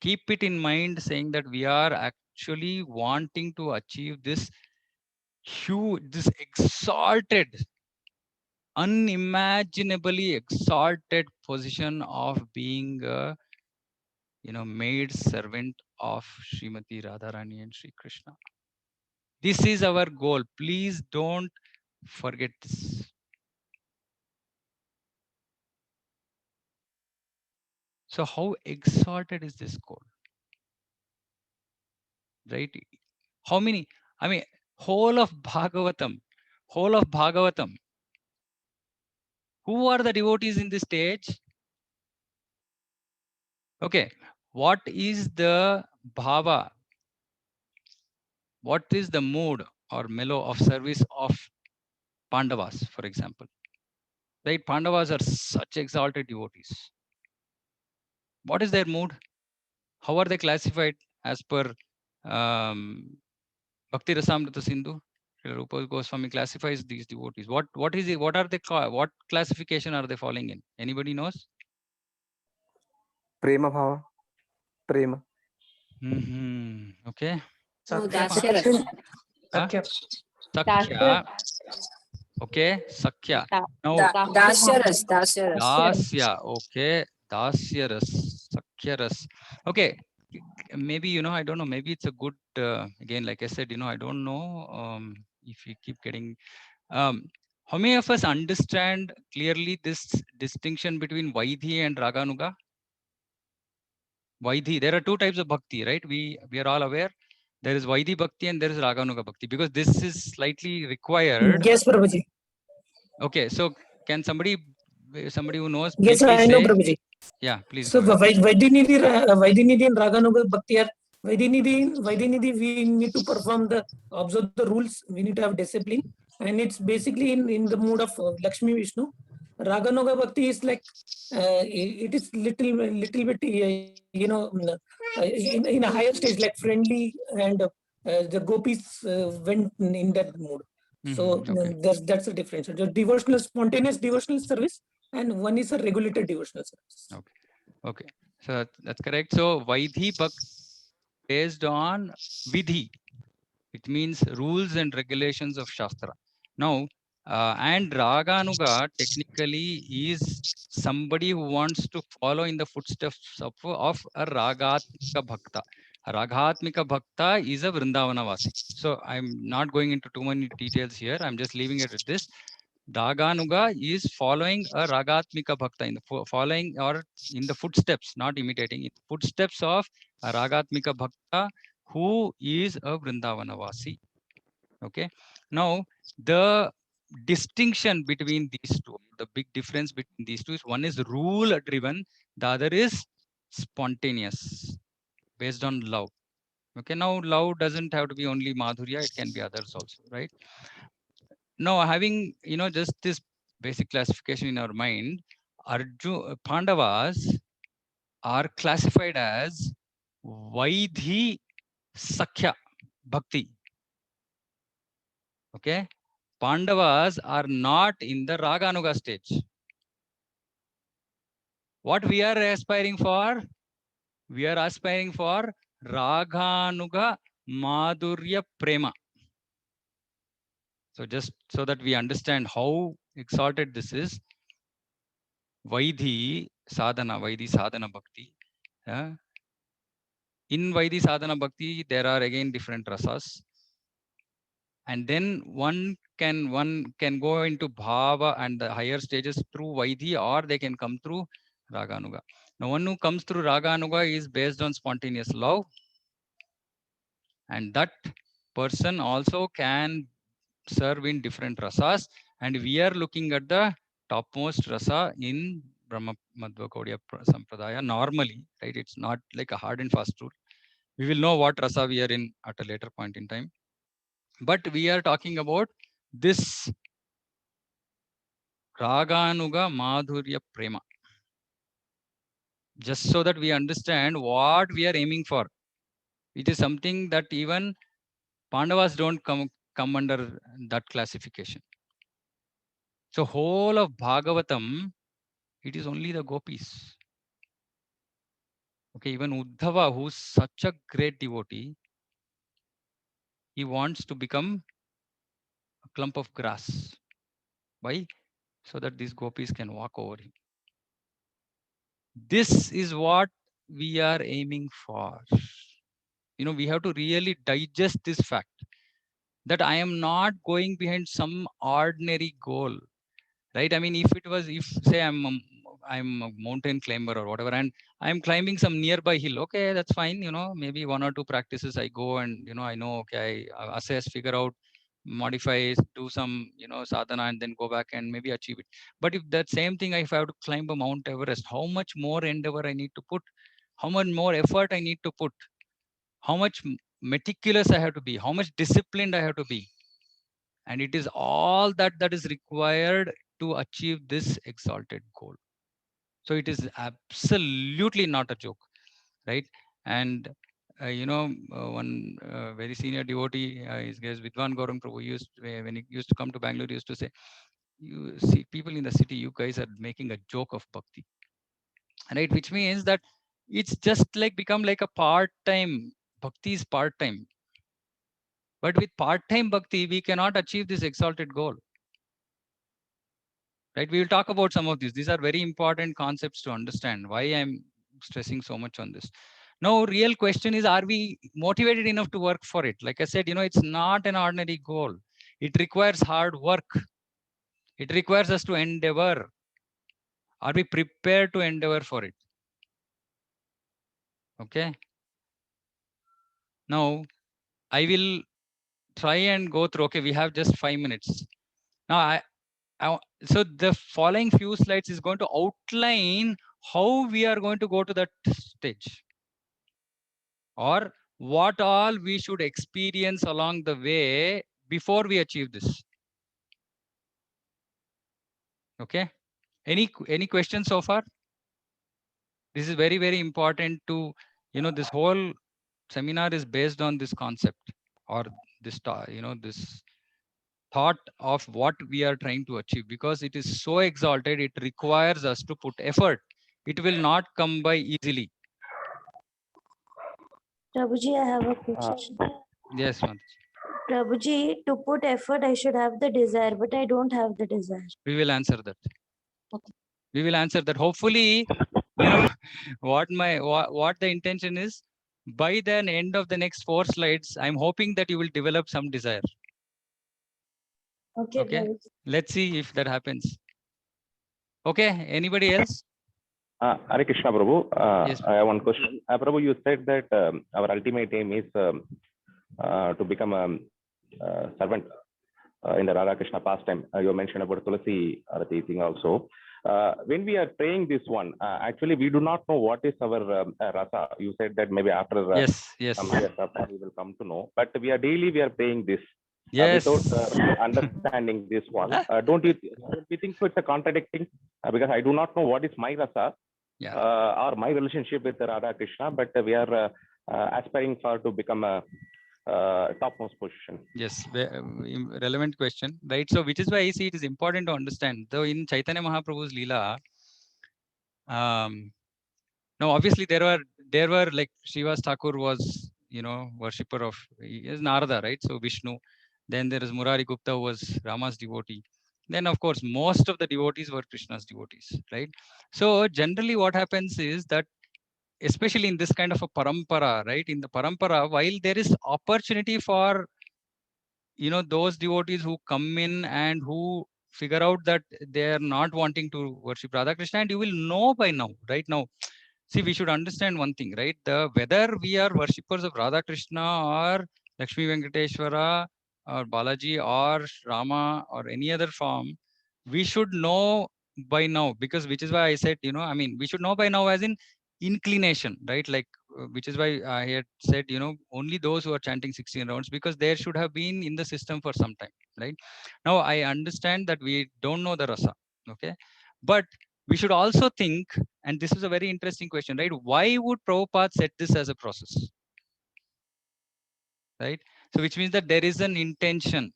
keep it in mind, saying that we are actually wanting to achieve this huge, this exalted, unimaginably exalted position of being a maid servant of Srimati Radharani and Sri Krishna. This is our goal. Please don't forget this. So how exalted is this goal? Right? How many? I mean, whole of Bhagavatam, whole of Bhagavatam. Who are the devotees in this stage? Okay, what is the bhava? What is the mood or mellow of service of Pandavas, for example? Right, Pandavas are such exalted devotees. What is their mood? How are they classified as per Bhakti Rasamrita Sindhu? Rupa Goswami classifies these devotees. What is it? What are they? What classification are they falling in? Anybody knows? Prema bhava. Prema. Okay. No, Sakya. Dasya Ras. Huh? Sakya. Sakya. Okay, Sakya. Now Dasya Ras. Dasya Ras. Dasya. Okay, Dasya Ras. Sakya Ras. Okay, maybe I don't know. Maybe it's a good again. Like I said, I don't know if you keep getting. How many of us understand clearly this distinction between Vaidhi and Raganuga? Vaidhi. There are two types of bhakti, right? We are all aware. There is Vaidhi bhakti and there is Raganuga bhakti, because this is slightly required. Yes, Prabhuji. Okay, so can somebody who knows, Yes, please I know, say? Prabhuji. Yeah, please So go ahead. Vaidinidhi and Raganuga Bhakti are Vaidinidhi, we need to perform observe the rules. We need to have discipline, and it's basically in the mood of Lakshmi Vishnu. Raganuga Bhakti is like it is little bit in a higher stage, like friendly, and the gopis went in that mood. So Okay. that's the difference. The devotional, spontaneous devotional service, and one is a regulated devotional service. Okay, so that's correct. So Vaidhi bhakti based on Vidhi. It means rules and regulations of Shastra. Now, and Raganuga technically is somebody who wants to follow in the footsteps of a Ragatmika Bhakta. A Ragatmika Bhakta is a Vrindavanavasi. So I'm not going into too many details here. I'm just leaving it at this. Raganuga is following a Ragatmika Bhakta, following or in the footsteps, not imitating it, footsteps of a Ragatmika Bhakta who is a Vrindavanavasi. Okay. Now, the distinction between these two, the big difference between these two is one is rule driven, the other is spontaneous, based on love. Okay. Now, love doesn't have to be only Madhurya, it can be others also, right? Now, having just this basic classification in our mind, Pandavas are classified as Vaidhi Sakhya Bhakti. Okay, Pandavas are not in the Raganuga stage. What we are aspiring for? We are aspiring for Raganuga Madhurya Prema. So just so that we understand how exalted this is, Vaidhi Sadhana Bhakti. In Vaidhi Sadhana Bhakti, there are again different rasas. And then one can go into Bhava and the higher stages through Vaidhi, or they can come through Raganuga. Now, one who comes through Raganuga is based on spontaneous love. And that person also can serve in different rasas. And we are looking at the topmost rasa in Brahma Madhva Gaudiya Sampradaya normally, right? It's not like a hard and fast rule. We will know what rasa we are in at a later point in time. But we are talking about this Raganuga Madhurya Prema. Just so that we understand what we are aiming for. It is something that even Pandavas don't come under that classification. So whole of Bhagavatam, it is only the gopis. Okay, even Uddhava, who's such a great devotee, he wants to become a clump of grass. Why? So that these gopis can walk over him. This is what we are aiming for. We have to really digest this fact that I am not going behind some ordinary goal, right? I mean, if say I'm a mountain climber or whatever, and I'm climbing some nearby hill, okay, that's fine. Maybe 1 or 2 practices I go and, I know, okay, I assess, figure out modify, do some, sadhana, and then go back and maybe achieve it. But if that same thing, if I have to climb a Mount Everest, how much more endeavor I need to put, how much more effort I need to put, how much meticulous I have to be, how much disciplined I have to be. And it is all that is required to achieve this exalted goal. So it is absolutely not a joke, right? And one very senior devotee, his guest Vidwan Gaurang Prabhu, when he used to come to Bangalore, he used to say, "You see, people in the city, you guys are making a joke of bhakti," right? Which means that it's just like become like a part-time. Bhakti is part-time. But with part-time bhakti, we cannot achieve this exalted goal. Right? We will talk about some of these. These are very important concepts to understand why I'm stressing so much on this. Now, real question is, are we motivated enough to work for it? Like I said, it's not an ordinary goal. It requires hard work. It requires us to endeavor. Are we prepared to endeavor for it? Okay. Now, I will try and go through. Okay, we have just 5 minutes. Now, so the following few slides is going to outline how we are going to go to that stage, or what all we should experience along the way before we achieve this. Okay. Any questions so far? This is very, very important to, this whole seminar is based on this concept, or this, this thought of what we are trying to achieve, because it is so exalted. It requires us to put effort. It will not come by easily. Prabhuji, I have a question. Yes, Mataji. Prabhuji, to put effort, I should have the desire, but I don't have the desire. We will answer that. Okay. We will answer that. Hopefully, what the intention is, by the end of the next 4 slides, I'm hoping that you will develop some desire. Okay. Prabhuji. Let's see if that happens. Okay. Anybody else? Hare Krishna, Prabhu. Yes. I have one question. Prabhu, you said that our ultimate aim is to become a servant in the Radha Krishna pastime. You mentioned about Tulasi Arati thing also. When we are praying this one, actually we do not know what is our rasa. You said that maybe after yes. some years after we will come to know. But we are praying this. Yes. Without understanding this one, don't you think so? It's a contradicting because I do not know what is my rasa or my relationship with Radha Krishna, but we are aspiring to become a topmost position. Yes, relevant question, right? So, which is why I see it is important to understand. Though in Chaitanya Mahaprabhu's Leela, now obviously there were like Srivas Thakur was, worshipper of, is Narada, right? So Vishnu. Then there is Murari Gupta, who was Rama's devotee. Then of course most of the devotees were Krishna's devotees, right? So generally what happens is that, especially in this kind of a parampara, right? In the parampara, while there is opportunity for, those devotees who come in and who figure out that they are not wanting to worship Radha Krishna, and you will know by now, right now. See, we should understand one thing, right? Whether we are worshippers of Radha Krishna or Lakshmi Venkateshwara or Balaji or Rama or any other form, we should know by now, because which is why I said, we should know by now as in inclination, right? Like, which is why I had said, only those who are chanting 16 rounds, because there should have been in the system for some time, right? Now, I understand that we don't know the rasa, okay? But we should also think, and this is a very interesting question, right? Why would Prabhupada set this as a process? Right? So which means that there is an intention.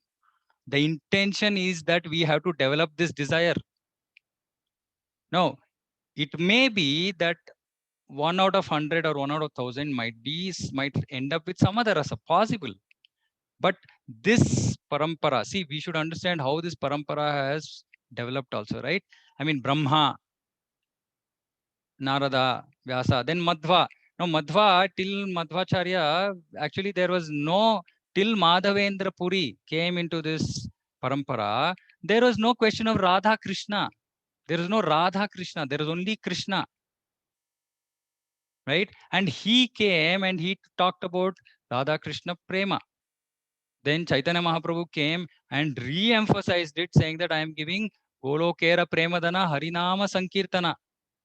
The intention is that we have to develop this desire. Now, it may be that 1 out of 100 or 1 out of 1,000 might end up with some other rasa, possible. But this parampara, see, we should understand how this parampara has developed also, right? I mean, Brahma, Narada, Vyasa, then Madhva. Now, Madhva, till Madhvacharya, actually there was no, till Madhavendra Puri came into this parampara, there was no question of Radha Krishna. There is no Radha Krishna, there is only Krishna. Right? And he came and he talked about Radha Krishna Prema. Then Chaitanya Mahaprabhu came and re-emphasized it, saying that I am giving Golokera Premadana Harinama Sankirtana.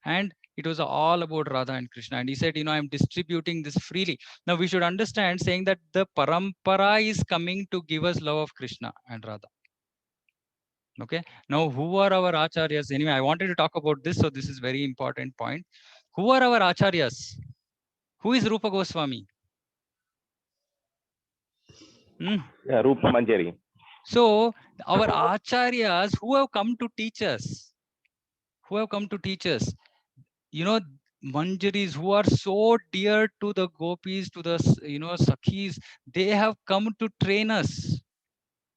And it was all about Radha and Krishna. And he said, you know, I'm distributing this freely. Now we should understand, saying that the parampara is coming to give us love of Krishna and Radha. Okay. Now, who are our acharyas? Anyway, I wanted to talk about this. So this is very important point. Who are our acharyas? Who is Rupa Goswami? Yeah, Rupa Manjari. So our acharyas who have come to teach us, you know, Manjaris who are so dear to the gopis, to the, you know, sakhis, they have come to train us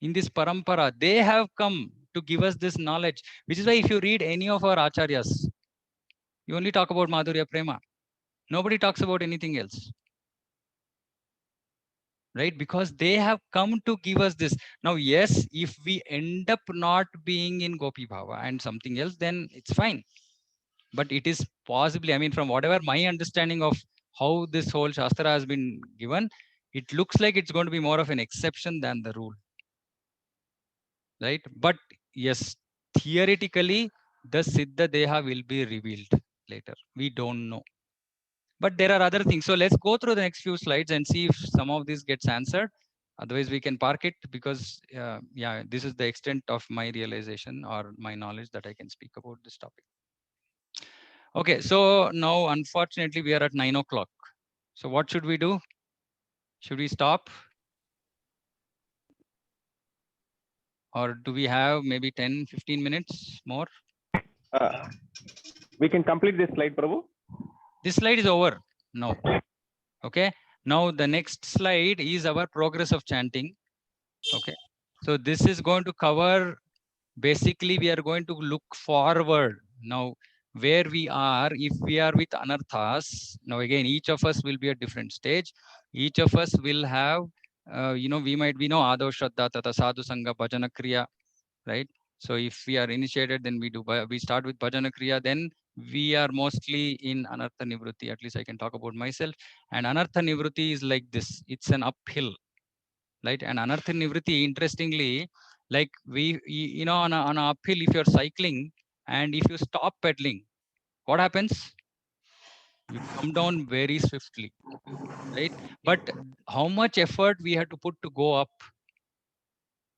in this parampara. They have come to give us this knowledge, which is why if you read any of our acharyas, you only talk about Madhurya Prema. Nobody talks about anything else. Right? Because they have come to give us this. Now, yes, if we end up not being in Gopi Bhava and something else, then it's fine. But it is possibly, I mean, from whatever my understanding of how this whole Shastra has been given, it looks like it's going to be more of an exception than the rule. Right? But yes, theoretically, the Siddha Deha will be revealed later. We don't know. But there are other things. So let's go through the next few slides and see if some of this gets answered. Otherwise, we can park it because, yeah, this is the extent of my realization or my knowledge that I can speak about this topic. Okay, so now, unfortunately, we are at 9 o'clock. So what should we do? Should we stop? Or do we have maybe 10, 15 minutes more? We can complete this slide, Prabhu. This slide is over now. Okay. Now the next slide is our progress of chanting. Okay. So this is going to cover, basically we are going to look forward now where we are. If we are with anarthas, now again, each of us will be at different stage. Each of us will have, you know, we know Ado Shraddha Tata Sadhu Sangha Bhajana Kriya, right? So if we are initiated, then we start with Bhajana Kriya, then we are mostly in Anartha Nivrutti. At least I can talk about myself. And Anartha Nivrutti is like this. It's an uphill, right? And Anartha Nivrutti, interestingly, like you know, on an uphill, if you're cycling and if you stop pedaling, what happens? You come down very swiftly, right? But how much effort we have to put to go up,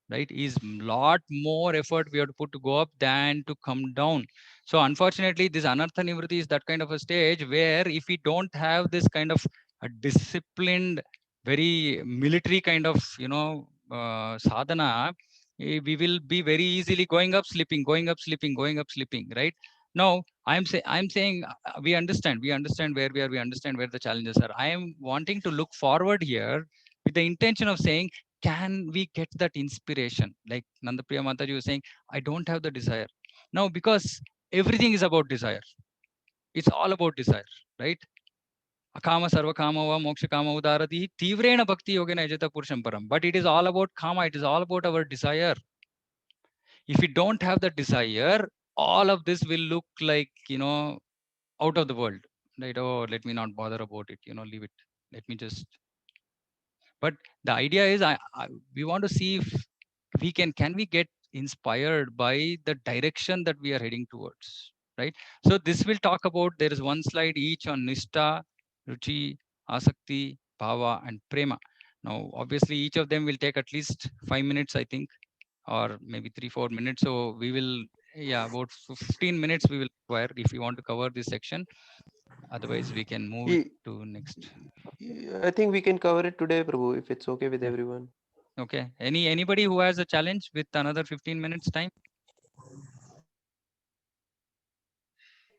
right, is lot more effort we have to put to go up than to come down. So unfortunately, this Anartha Nivrutti is that kind of a stage where if we don't have this kind of a disciplined, very military kind of, you know, sadhana, we will be very easily going up, slipping, going up, slipping, going up, slipping, right? Now, I'm saying we understand where we are, we understand where the challenges are. I am wanting to look forward here with the intention of saying, can we get that inspiration? Like Nandapriya Mataji was saying, I don't have the desire. Now, because everything is about desire. It's all about desire, right? Akama sarva kama va moksha kama udarati tivrena bhakti yogena ajata purusham param. But it is all about kama. It is all about our desire. If we don't have the desire, all of this will look like, you know, out of the world. Right? Oh, let me not bother about it. You know, leave it. Let me just. But the idea is, we want to see if we can we get inspired by the direction that we are heading towards, right? So this will talk about, there is one slide each on Nishta, Ruchi, Asakti, Bhava, and Prema. Now, obviously, each of them will take at least 5 minutes, I think, or maybe 3-4 minutes. So we will, yeah, about 15 minutes we will require if we want to cover this section. Otherwise, we can move to next. I think we can cover it today, Prabhu, if it's okay with everyone. Okay. Anybody who has a challenge with another 15 minutes time?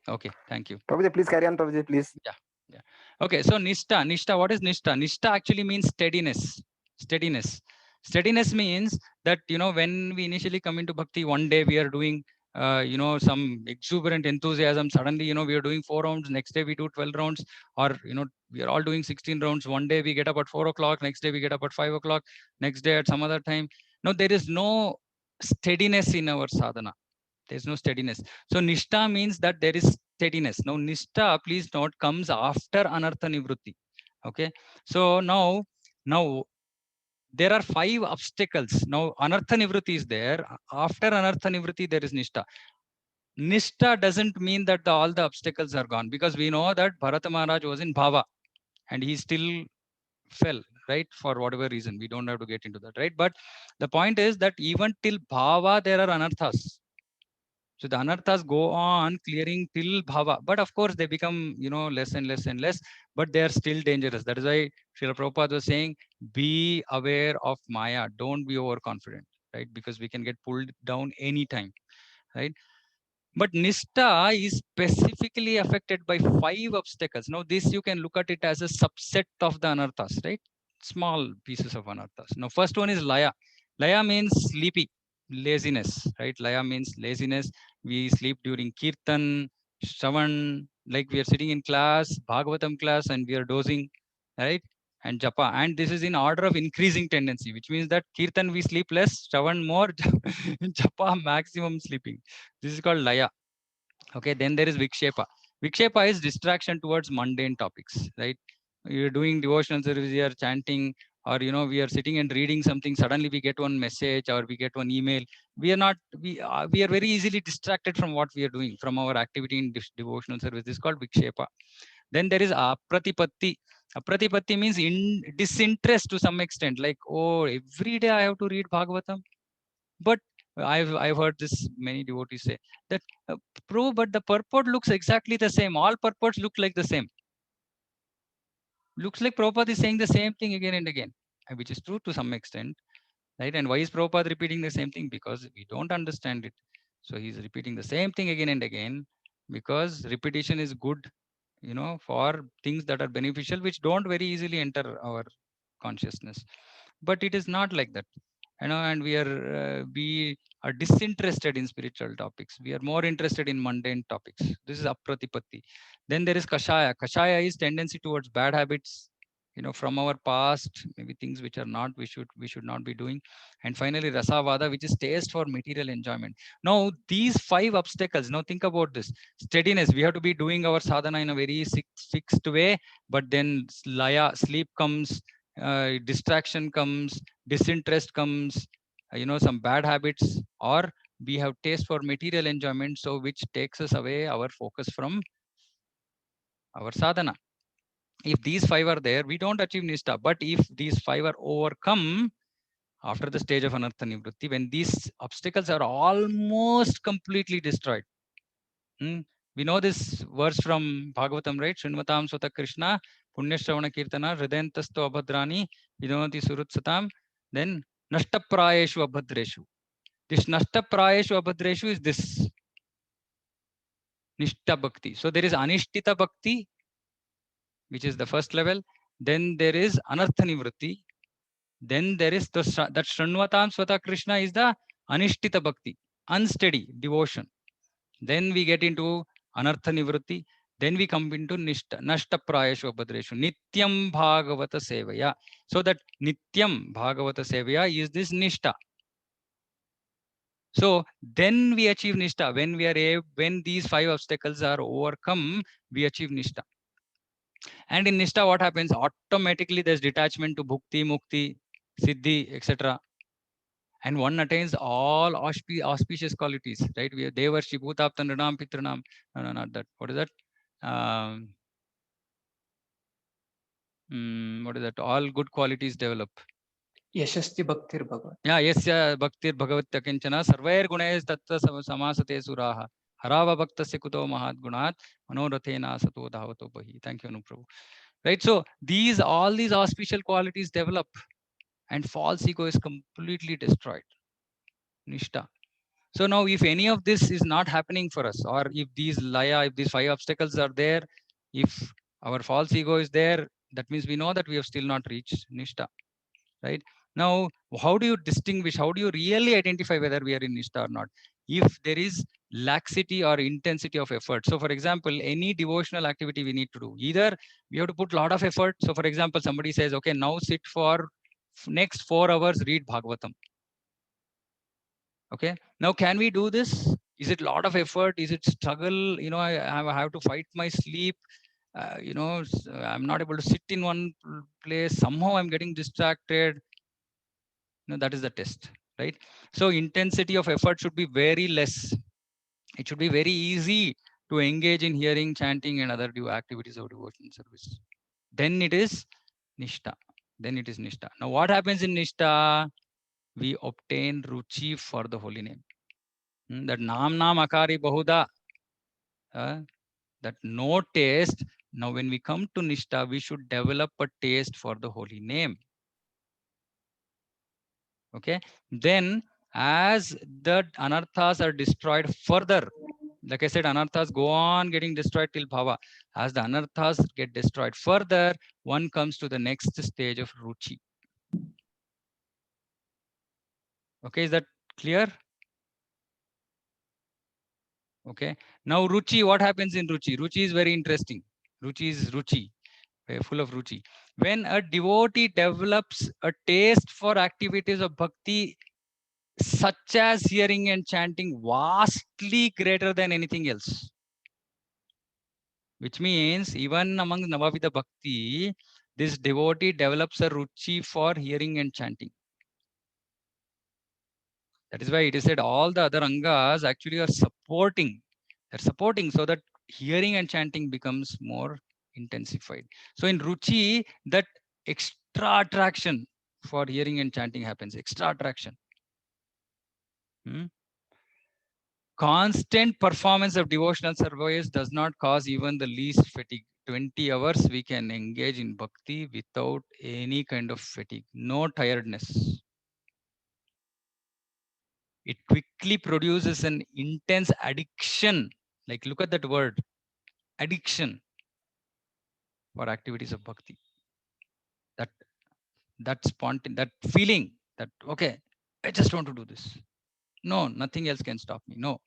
Okay, thank you. Prabhuji, please carry on, Prabhuji, please. Yeah. Okay, so Nishta, what is Nishta? Nishta actually means steadiness. Steadiness means that, you know, when we initially come into bhakti, one day we are doing, you know, some exuberant enthusiasm. Suddenly, you know, we are doing 4 rounds. Next day we do 12 rounds, or, you know, we are all doing 16 rounds. One day we get up at 4 o'clock. Next day we get up at 5 o'clock. Next day at some other time. No, there is no steadiness in our sadhana. There's no steadiness. So Nishta means that there is steadiness. Now Nishta, please note, comes after Anartha Nivrutti. Okay. So now there are 5 obstacles. Now, Anartha Nivritti is there. After Anartha Nivritti, there is Nishta. Nishta doesn't mean that all the obstacles are gone, because we know that Bharata Maharaj was in Bhava and he still fell, right? For whatever reason. We don't have to get into that, right? But the point is that even till Bhava, there are Anarthas. So the Anarthas go on clearing till Bhava. But of course, they become, less and less and less, but they are still dangerous. That is why Srila Prabhupada was saying, be aware of Maya. Don't be overconfident, right? Because we can get pulled down anytime, right? But Nishta is specifically affected by 5 obstacles. Now, this you can look at it as a subset of the Anarthas, right? Small pieces of Anarthas. Now, first one is Laya. Laya means sleepy, laziness, right? Laya means laziness. We sleep during Kirtan, Shravan, like we are sitting in class, Bhagavatam class, and we are dozing, right? And Japa. And this is in order of increasing tendency, which means that Kirtan we sleep less, Shravan more, Japa maximum sleeping. This is called Laya. Okay, then there is Vikshepa. Vikshepa is distraction towards mundane topics, right? You're doing devotional service, you are chanting, or we are sitting and reading something. Suddenly we get one message or we get one email. We are very easily distracted from what we are doing, from our activity in devotional service. This is called Vikshepa. Then there is Apratipatti. Apratipatti means disinterest to some extent. Like, oh, every day I have to read Bhagavatam. But I've heard this many devotees say that, but the purport looks exactly the same. All purports look like the same. Looks like Prabhupada is saying the same thing again and again, which is true to some extent, right? And why is Prabhupada repeating the same thing? Because we don't understand it. So he's repeating the same thing again and again, because repetition is good, for things that are beneficial, which don't very easily enter our consciousness. But it is not like that, and we are disinterested in spiritual topics. We are more interested in mundane topics. This is Apratipatti. Then there is Kashaya. Kashaya is tendency towards bad habits, from our past, maybe things which are not, we should not be doing. And finally, Rasavada, which is taste for material enjoyment. Now, these 5 obstacles, now think about this. Steadiness, we have to be doing our sadhana in a very fixed way, but then Laya, sleep comes, distraction comes, disinterest comes, some bad habits, or we have taste for material enjoyment, so which takes us away our focus from our sadhana. If these 5 are there, we don't achieve Nishta. But if these 5 are overcome after the stage of Anartha Nivritti, when these obstacles are almost completely destroyed. We know this verse from Bhagavatam, right? Srinvatam Swata Krishna, Punya Shravana Kirtana, Hridayantasto Abhadrani, Vidonati Surutsatam, then Nashtaprayeshu Abhadreshu. This Nashtaprayeshu Abhadreshu is this Nishta Bhakti. So there is Anishtita Bhakti, which is the first level. Then there is Anartha Nivritti. Then there is that Shranvatam Swata Krishna is the Anishtita Bhakti, unsteady devotion. Then we get into Anartha Nivritti. Then we come into Nishta Prayeshu Abhadreshu, Nityam Bhagavata Sevaya. So that Nityam Bhagavata Sevaya is this Nishta. So then we achieve Nishta. When these 5 obstacles are overcome, we achieve Nishta. And in Nishta, what happens? Automatically there's detachment to Bhukti, Mukti, Siddhi, etc. And one attains all auspicious qualities, right? We are Devarshi, Bhutaptan, Ranam, Pitranam. No, not that. What is that? What is that? All good qualities develop. Yashasti Bhaktir Bhagavat. Yeah, Yasya Bhaktir Bhagavatya Kinchana, Sarvair Gunays Tattva Samasate Suraha, Harava Bhaktasya Kuto Mahat Gunat, Manorathena Sato Dhavato Bahi. Thank you, Anuprabhu. Right, so all these auspicial qualities develop, and false ego is completely destroyed. Nishta. So now, if any of this is not happening for us, or if these 5 obstacles are there, if our false ego is there, that means we know that we have still not reached Nishta, right? Now, how do you distinguish? How do you really identify whether we are in Nishta or not? If there is laxity or intensity of effort. So for example, any devotional activity we need to do, either we have to put a lot of effort. So for example, somebody says, okay, now sit for next 4 hours, read Bhagavatam. Okay, now can we do this? Is it a lot of effort? Is it struggle? I have to fight my sleep. I'm not able to sit in one place. Somehow I'm getting distracted. That is the test, right? So intensity of effort should be very less. It should be very easy to engage in hearing, chanting, and other activities of devotional service. Then it is Nishtha. Then it is Nishtha. Now, what happens in Nishtha? We obtain Ruchi for the holy name. That Nam Akari Bahuda, that no taste. Now, when we come to Nishtha, we should develop a taste for the holy name. Okay. Then, as the anarthas are destroyed further, like I said, anarthas go on getting destroyed till bhava. As the anarthas get destroyed further, one comes to the next stage of Ruchi. Okay, is that clear? Okay. Now Ruchi, what happens in Ruchi? Ruchi is very interesting. Ruchi is Ruchi, full of Ruchi. When a devotee develops a taste for activities of bhakti, such as hearing and chanting, vastly greater than anything else. Which means even among Navavidha Bhakti, this devotee develops a Ruchi for hearing and chanting. That is why it is said all the other angas actually are supporting. They're supporting so that hearing and chanting becomes more intensified. So in Ruchi, that extra attraction for hearing and chanting happens, extra attraction. Constant performance of devotional service does not cause even the least fatigue. 20 hours we can engage in bhakti without any kind of fatigue, no tiredness. It quickly produces an intense addiction. Like look at that word, addiction for activities of bhakti. That spontaneous, that feeling that, okay, I just want to do this. No, nothing else can stop me. No.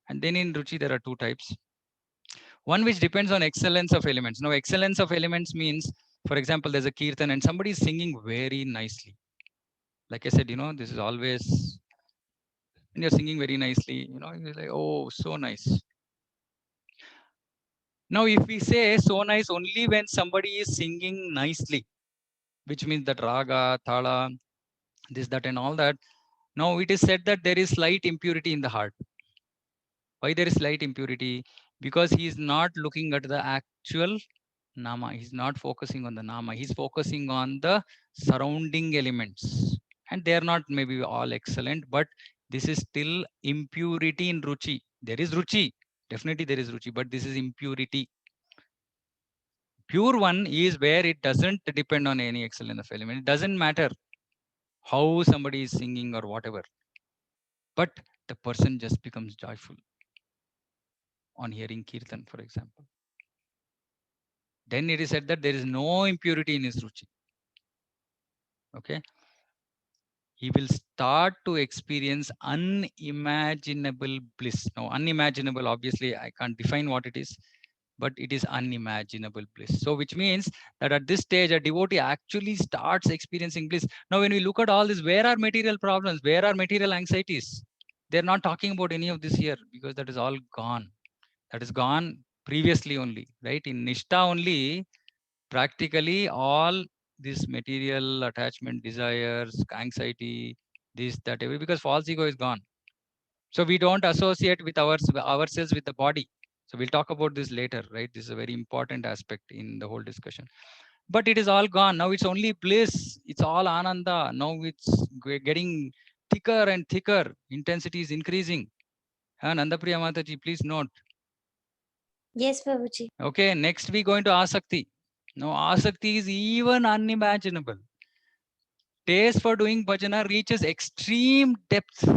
And then in Ruchi, there are two types. One which depends on excellence of elements. Now, excellence of elements means, for example, there's a kirtan and somebody is singing very nicely. Like I said, this is always, when you're singing very nicely, you're like, oh, so nice. Now, if we say so nice only when somebody is singing nicely, which means that raga, thala, this, that, and all that. Now, it is said that there is slight impurity in the heart. Why there is slight impurity? Because he is not looking at the actual nama. He's not focusing on the nama. He's focusing on the surrounding elements. And they are not maybe all excellent, but this is still impurity in Ruchi. There is Ruchi. Definitely there is Ruchi, but this is impurity. Pure one is where it doesn't depend on any excellence of element. It doesn't matter how somebody is singing or whatever, but the person just becomes joyful on hearing kirtan, for example. Then it is said that there is no impurity in his ruchi. Okay. He will start to experience unimaginable bliss. Now, unimaginable, obviously, I can't define what it is, but it is unimaginable bliss. So, which means that at this stage, a devotee actually starts experiencing bliss. Now, when we look at all this, where are material problems? Where are material anxieties? They're not talking about any of this here because that is all gone. That is gone previously only, right? In Nishtha only, practically all this material attachment, desires, anxiety, this, that, every, because false ego is gone. So we don't associate with ourselves with the body. So we'll talk about this later, right? This is a very important aspect in the whole discussion. But it is all gone. Now it's only bliss. It's all ananda. Now it's getting thicker and thicker. Intensity is increasing. Nandapriya Mataji, please note. Yes, Prabhuji. Okay, next we go into Asakti. Now, Asakti is even unimaginable. Taste for doing bhajana reaches extreme depth.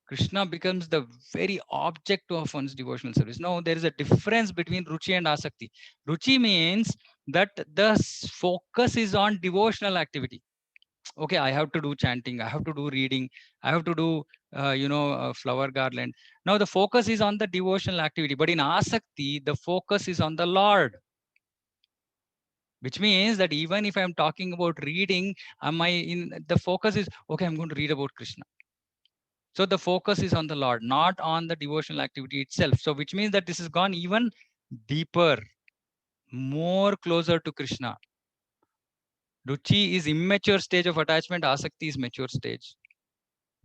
Krishna becomes the very object of one's devotional service. Now, there is a difference between Ruchi and Asakti. Ruchi means that the focus is on devotional activity. Okay, I have to do chanting, I have to do reading, I have to do, flower garland. Now, the focus is on the devotional activity. But in Asakti, the focus is on the Lord. Which means that even if I'm talking about reading, the focus is, okay, I'm going to read about Krishna. So the focus is on the Lord, not on the devotional activity itself. So which means that this has gone even deeper, more closer to Krishna. Ruchi is immature stage of attachment. Asakti is mature stage.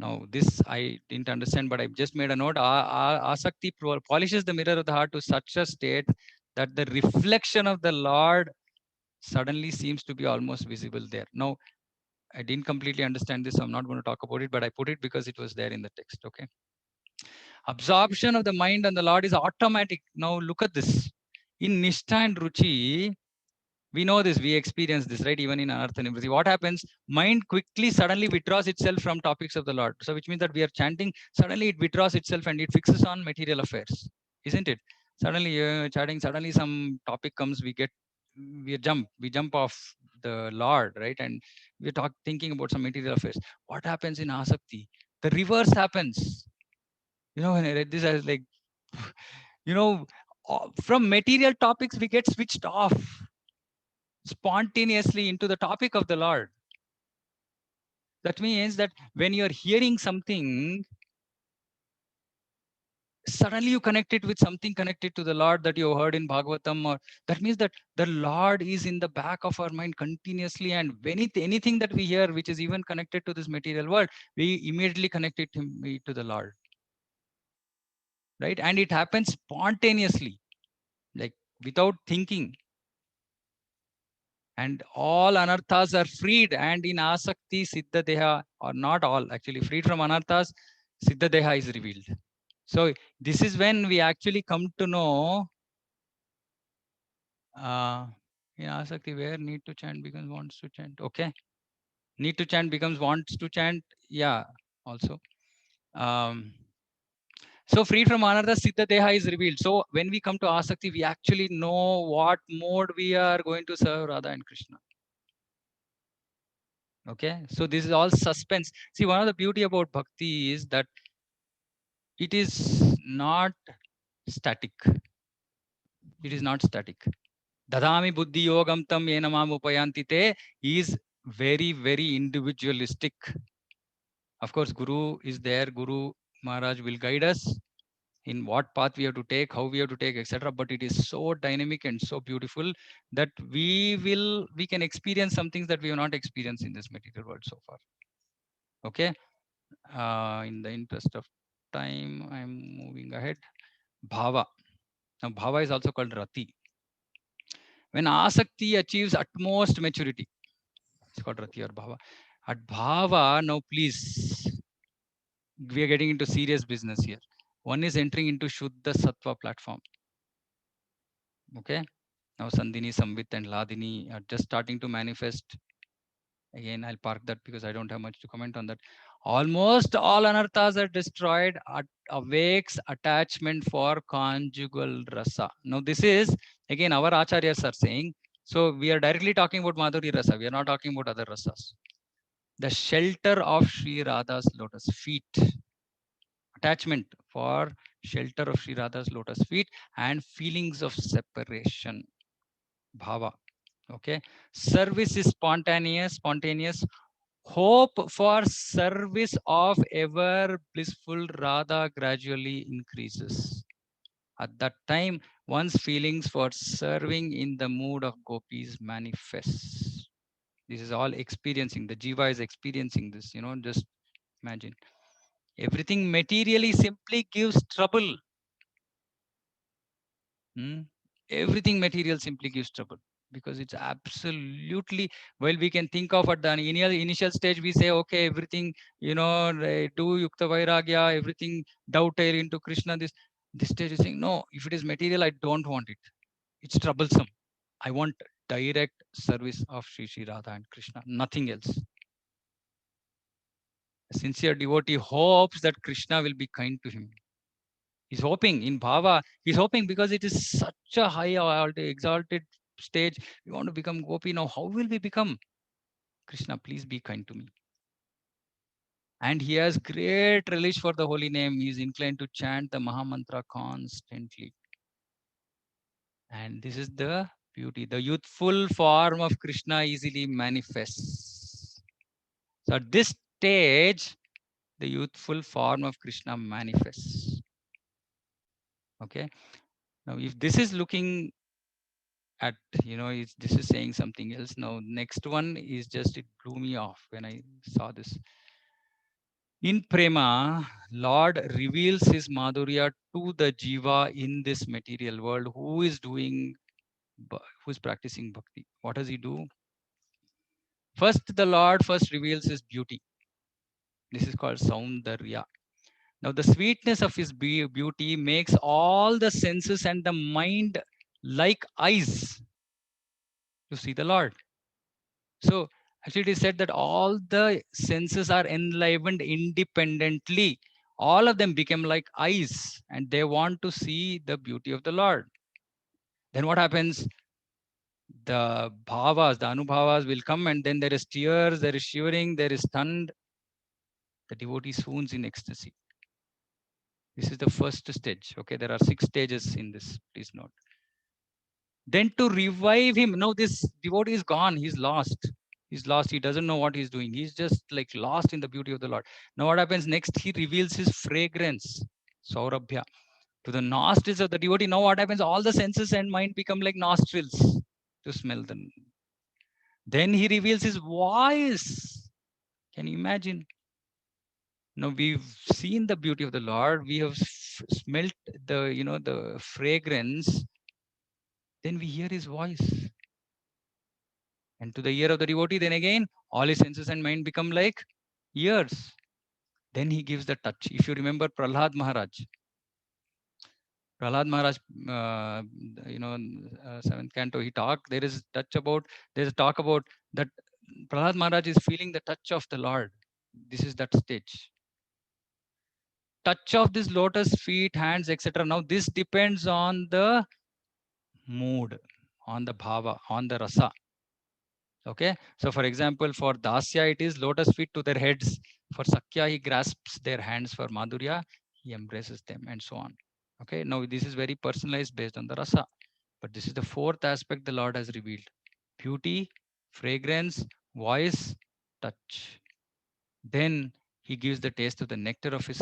Now, this I didn't understand, but I just made a note. Asakti polishes the mirror of the heart to such a state that the reflection of the Lord suddenly seems to be almost visible there. Now, I didn't completely understand this, so I'm not going to talk about it, but I put it because it was there in the text. Okay. Absorption of the mind on the Lord is automatic. Now, look at this. In Nishtha and Ruchi, we know this, we experience this, right? Even in Anartha Nivritti. What happens? Mind quickly, suddenly withdraws itself from topics of the Lord. So, which means that we are chanting, suddenly it withdraws itself and it fixes on material affairs, isn't it? Suddenly, chatting, suddenly some topic comes, we jump off the Lord, right? And we're thinking about some material affairs. What happens in Asakti? The reverse happens. You know, when I read this, I was like, you know, from material topics, we get switched off spontaneously into the topic of the Lord. That means that when you're hearing something, suddenly you connect it with something connected to the Lord that you heard in Bhagavatam, or that means that the Lord is in the back of our mind continuously, and when anything that we hear which is even connected to this material world, we immediately connect it to the Lord, right? And it happens spontaneously, like without thinking. And all anarthas are freed, and in asakti siddha deha, or not all, actually freed from anarthas, siddha deha is revealed. So this is when we actually come to know in asakti where need to chant becomes wants to chant. Okay, need to chant becomes wants to chant. Yeah, also. So freed from anartha, siddha deha is revealed. So when we come to asakti, we actually know what mode we are going to serve Radha and Krishna. Okay, so this is all suspense. See, one of the beauty about bhakti is that it is not static. It is not static. Dadami buddhi yogam tam yenamam upayanti te is very, very individualistic. Of course, Guru is there. Guru Maharaj will guide us in what path we have to take, how we have to take, etc. But it is so dynamic and so beautiful that we can experience some things that we have not experienced in this material world so far. Okay. In the interest of time, I'm moving ahead. Bhava. Now, Bhava is also called Rati. When Asakti achieves utmost maturity, it's called Rati or Bhava. At Bhava, now please, we are getting into serious business here. One is entering into Shuddha Sattva platform. Okay. Now, Sandhini, Samvit, and Ladini are just starting to manifest. Again, I'll park that because I don't have much to comment on that. Almost all anarthas are destroyed. Awakes attachment for conjugal rasa. Now, this is again our acharyas are saying. So we are directly talking about Madhuri rasa. We are not talking about other rasas. The shelter of Sri Radha's lotus feet. Attachment for shelter of Sri Radha's lotus feet and feelings of separation. Bhava. Okay. Service is spontaneous. Hope for service of ever blissful Radha gradually increases. At that time, one's feelings for serving in the mood of gopis manifests. This is all experiencing. The jiva is experiencing this, you know, just imagine. Everything materially simply gives trouble. Everything material simply gives trouble because it's absolutely, well, we can think of at the initial stage, we say, okay, everything, you know, do yukta vairagya, everything dovetail into Krishna. This stage is saying, no, if it is material, I don't want it. It's troublesome. I want direct service of Sri Radha and Krishna, nothing else. A sincere devotee hopes that Krishna will be kind to him. He's hoping in Bhava, he's hoping because it is such a high exalted stage. We want to become Gopi. Now, how will we become? Krishna, please be kind to me. And he has great relish for the holy name. He is inclined to chant the Mahamantra constantly. And this is the beauty. The youthful form of Krishna easily manifests. So at this stage, the youthful form of Krishna manifests. Okay. Now, if this is looking at, this is saying something else. Now, next one is just, it blew me off when I saw this. In Prema, Lord reveals his Madhurya to the Jiva in this material world who is practicing bhakti. What does he do? First, the Lord first reveals his beauty. This is called Saundarya. Now, the sweetness of his beauty makes all the senses and the mind like eyes to see the Lord. So, actually, it is said that all the senses are enlivened independently. All of them become like eyes and they want to see the beauty of the Lord. Then what happens? The bhavas, the anubhavas will come, and then there is tears, there is shivering, there is stunned. The devotee swoons in ecstasy. This is the first stage. Okay, there are 6 stages in this, please note. Then to revive him, no, this devotee is gone, he's lost. He's lost, he doesn't know what he's doing. He's just like lost in the beauty of the Lord. Now what happens next? He reveals his fragrance, Saurabhya, to the nostrils of the devotee. Now what happens? All the senses and mind become like nostrils to smell them. Then he reveals his voice. Can you imagine? Now we've seen the beauty of the Lord. We have smelt the, the fragrance. Then we hear his voice. And to the ear of the devotee, then again, all his senses and mind become like ears. Then he gives the touch. If you remember Prahlad Maharaj, 7th canto, he talked, there's a talk about that Prahlad Maharaj is feeling the touch of the Lord. This is that stage. Touch of this lotus feet, hands, etc. Now this depends on the mood, on the bhava, on the rasa. Okay, so for example, for Dasya, it is lotus feet to their heads. For Sakya, he grasps their hands. For Madhurya, he embraces them, and so on. Okay, now this is very personalized based on the rasa. But this is the 4th aspect the Lord has revealed: beauty, fragrance, voice, touch. Then he gives the taste of the nectar of his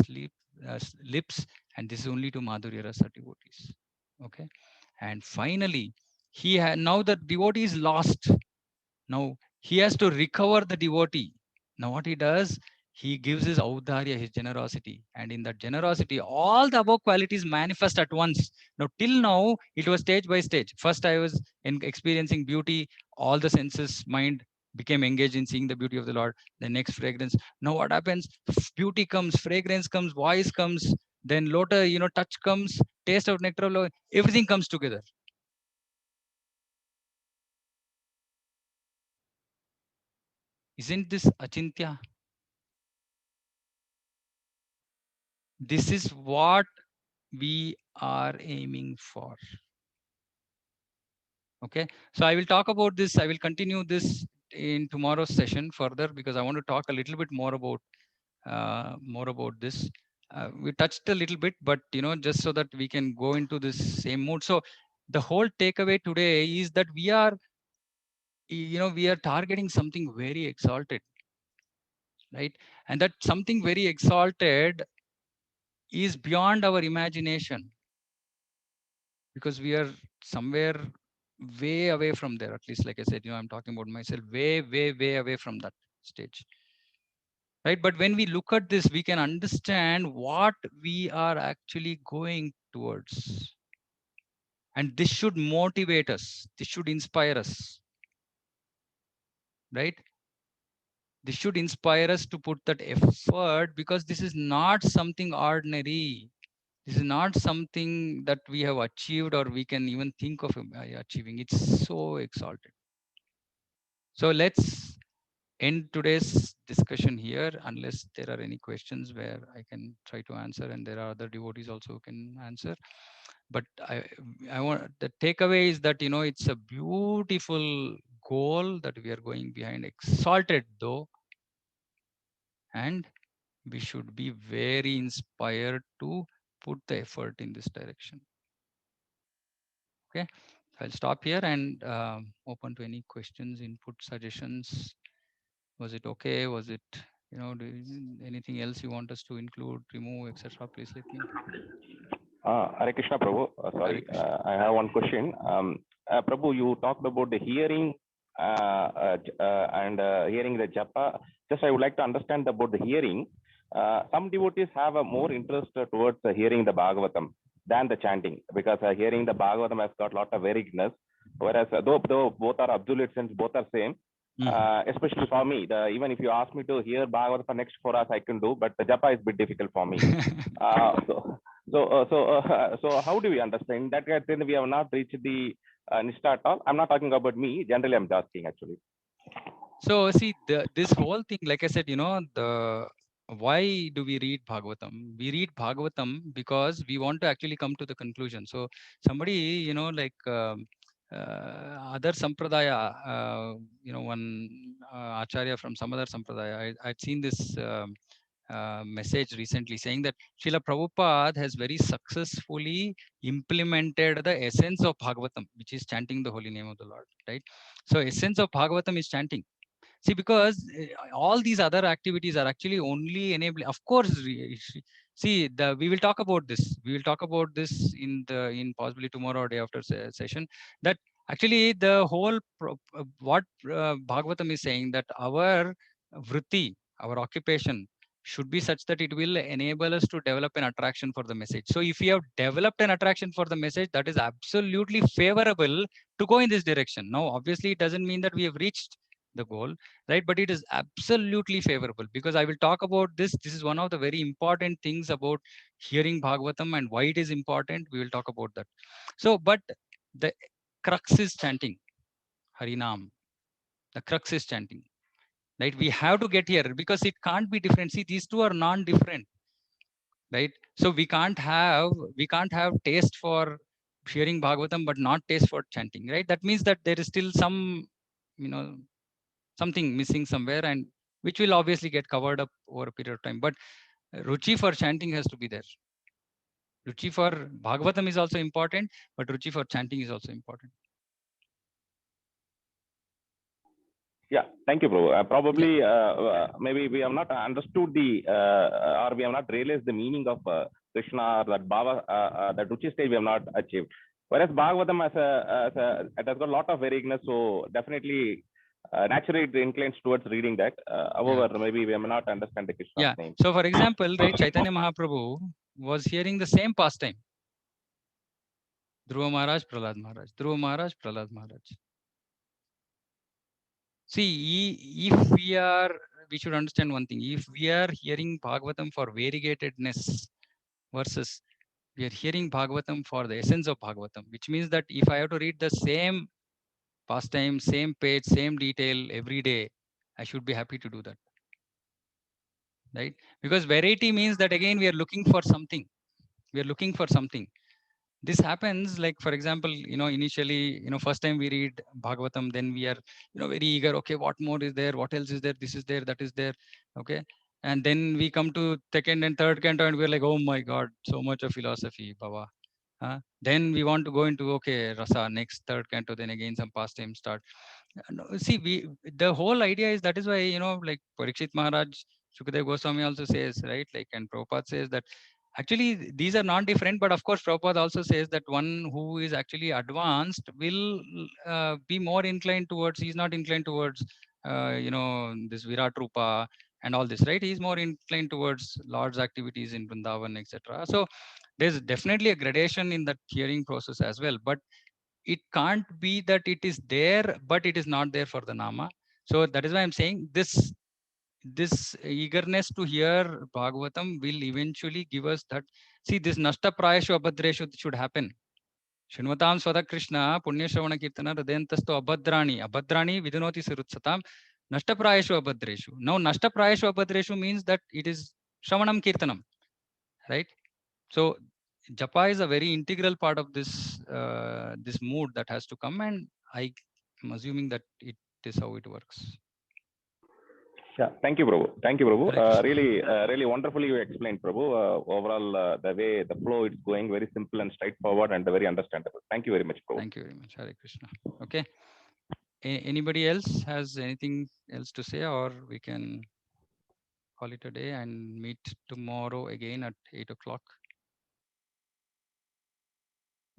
lips, and this is only to Madhurya Rasa devotees. Okay, and finally, now the devotee is lost. Now he has to recover the devotee. Now what he does, he gives his audharya, his generosity. And in that generosity, all the above qualities manifest at once. Now till now, it was stage by stage. First I was experiencing beauty, all the senses, mind became engaged in seeing the beauty of the Lord. The next fragrance. Now what happens? Beauty comes, fragrance comes, voice comes, then touch comes, taste of nectar of love, everything comes together. Isn't this achintya? This is what we are aiming for. Okay, so I will talk about this. I will continue this in tomorrow's session further, because I want to talk a little bit more about this. We touched a little bit, but just so that we can go into this same mood. So the whole takeaway today is that we are targeting something very exalted, right? And that something very exalted is beyond our imagination, because we are somewhere way away from there. At least, like I said, I'm talking about myself, way away from that stage, right? But when we look at this, we can understand what we are actually going towards, and this should motivate us, this should inspire us, right? This should inspire us to put that effort, because this is not something ordinary. This is not something that we have achieved or we can even think of achieving. It's so exalted. So let's end today's discussion here, unless there are any questions where I can try to answer, and there are other devotees also who can answer. But I want, the takeaway is that it's a beautiful goal that we are going behind, exalted though, and we should be very inspired to put the effort in this direction. Okay, I'll stop here and open to any questions, input, suggestions. Was it okay? Was it, anything else you want us to include, remove, etc.? Please let me know. Hare Krishna Prabhu. Sorry, I have one question. Prabhu, you talked about the hearing and hearing the japa. Just I would like to understand about the hearing. Some devotees have a more interest towards hearing the Bhagavatam than the chanting, because hearing the Bhagavatam has got a lot of vagueness. Whereas though both are absolute sense, both are same. Especially for me, even if you ask me to hear Bhagavatam for next 4 hours, I can do, but the japa is a bit difficult for me. So how do we understand that? Then we have not reached the Nishtha at all. I'm not talking about me. Generally, I'm asking actually. So see, this whole thing, like I said, why do we read Bhagavatam? We read Bhagavatam because we want to actually come to the conclusion. So somebody, other sampradaya, one acharya from some other sampradaya, I'd seen this message recently saying that Srila Prabhupada has very successfully implemented the essence of Bhagavatam, which is chanting the holy name of the Lord, right? So essence of Bhagavatam is chanting. See, because all these other activities are actually only enabling. Of course, see, we will talk about this. We will talk about this in possibly tomorrow or day after session. That actually the whole what Bhagavatam is saying, that our vritti, our occupation, should be such that it will enable us to develop an attraction for the message. So if we have developed an attraction for the message, that is absolutely favorable to go in this direction. Now, obviously, it doesn't mean that we have reached the goal, right? But it is absolutely favorable, because I will talk about this. This is one of the very important things about hearing Bhagavatam and why it is important. We will talk about that. So, but the crux is chanting Harinam. The crux is chanting, right? We have to get here because it can't be different. See, these two are non-different, right? So we can't have taste for hearing Bhagavatam but not taste for chanting, right? That means that there is still some, something missing somewhere, and which will obviously get covered up over a period of time. But ruchi for chanting has to be there. Ruchi for Bhagavatam is also important, but ruchi for chanting is also important. Yeah, thank you, Prabhu. Probably, maybe we have not understood or we have not realized the meaning of Krishna, or that Bhava, that Ruchi stage we have not achieved. Whereas Bhagavatam it has got a lot of vagueness, so definitely, naturally it inclines towards reading that. However, maybe we may not understand the Krishna's name. So for example, right, Chaitanya Mahaprabhu was hearing the same pastime. Dhruva Maharaj, Prahlad Maharaj. Dhruva Maharaj, Prahlad Maharaj. See, if we should understand one thing. If we are hearing Bhagavatam for variegatedness versus we are hearing Bhagavatam for the essence of Bhagavatam, which means that if I have to read the same pastime, same page, same detail every day, I should be happy to do that. Right? Because variety means that again, we are looking for something. We are looking for something. This happens, like, for example, initially, first time we read Bhagavatam, then we are, very eager. Okay, what more is there? What else is there? This is there, that is there. Okay. And then we come to second and third canto and we're like, oh my God, so much of philosophy, Baba. Then we want to go into, okay, rasa, next third canto, then again some pastime start. See, the whole idea is, that is why, like Parikshit Maharaj, Shukadev Goswami also says, right? Like, and Prabhupada says that actually these are not different, but of course Prabhupada also says that one who is actually advanced will be more inclined towards, he's not inclined towards, this Virat Rupa and all this, right? He's more inclined towards Lord's activities in Vrindavan, etc. So there's definitely a gradation in that hearing process as well, but it can't be that it is there, but it is not there for the Nama. So that is why I'm saying this eagerness to hear Bhagavatam will eventually give us that. See, this Nashta Prayashu Abhadreshu should happen. Shinvatam Swada Krishna, Punya Shravana Kirtana, Hridayantasto Abhadrani, Abhadrani Vidunoti Sirutsatam, Nashta Prayashu Abhadreshu. Now, Nashta Prayashu Abhadreshu means that it is Shravanam Kirtanam, right? So, japa is a very integral part of this this mood that has to come, and I am assuming that it is how it works. Yeah, thank you, Prabhu. Thank you, Prabhu. Really wonderfully you explained, Prabhu. Overall, the way the flow is going, very simple and straightforward and very understandable. Thank you very much, Prabhu. Thank you very much, Hare Krishna. Okay. Anybody else has anything else to say, or we can call it a day and meet tomorrow again at 8 o'clock?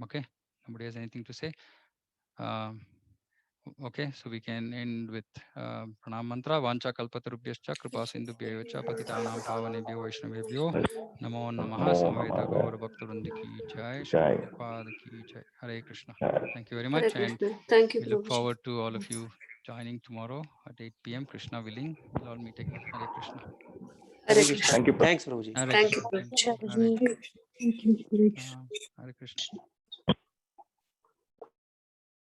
Okay. Nobody has anything to say. Okay, so we can end with pranam mantra. Vancha kalpatarubhyascha kripa sindhubhyayocha patitanam pavanebhyo vaishnavebhyo namo namaha samaveta gaur bhaktarvrinda ki jai, Srila Prabhupada ki jai. Hare Krishna. Thank you very Hare much, and Krishna. Thank you, we look Prabhuji. forward to all of you joining tomorrow at 8 p.m. Krishna willing. We'll all meet again. Hare Krishna. Hare Krishna. Thank you. Thanks, Prabhuji. Hare Thank you, Krishna. Prabhuji. Hare Thank you. Hare Krishna.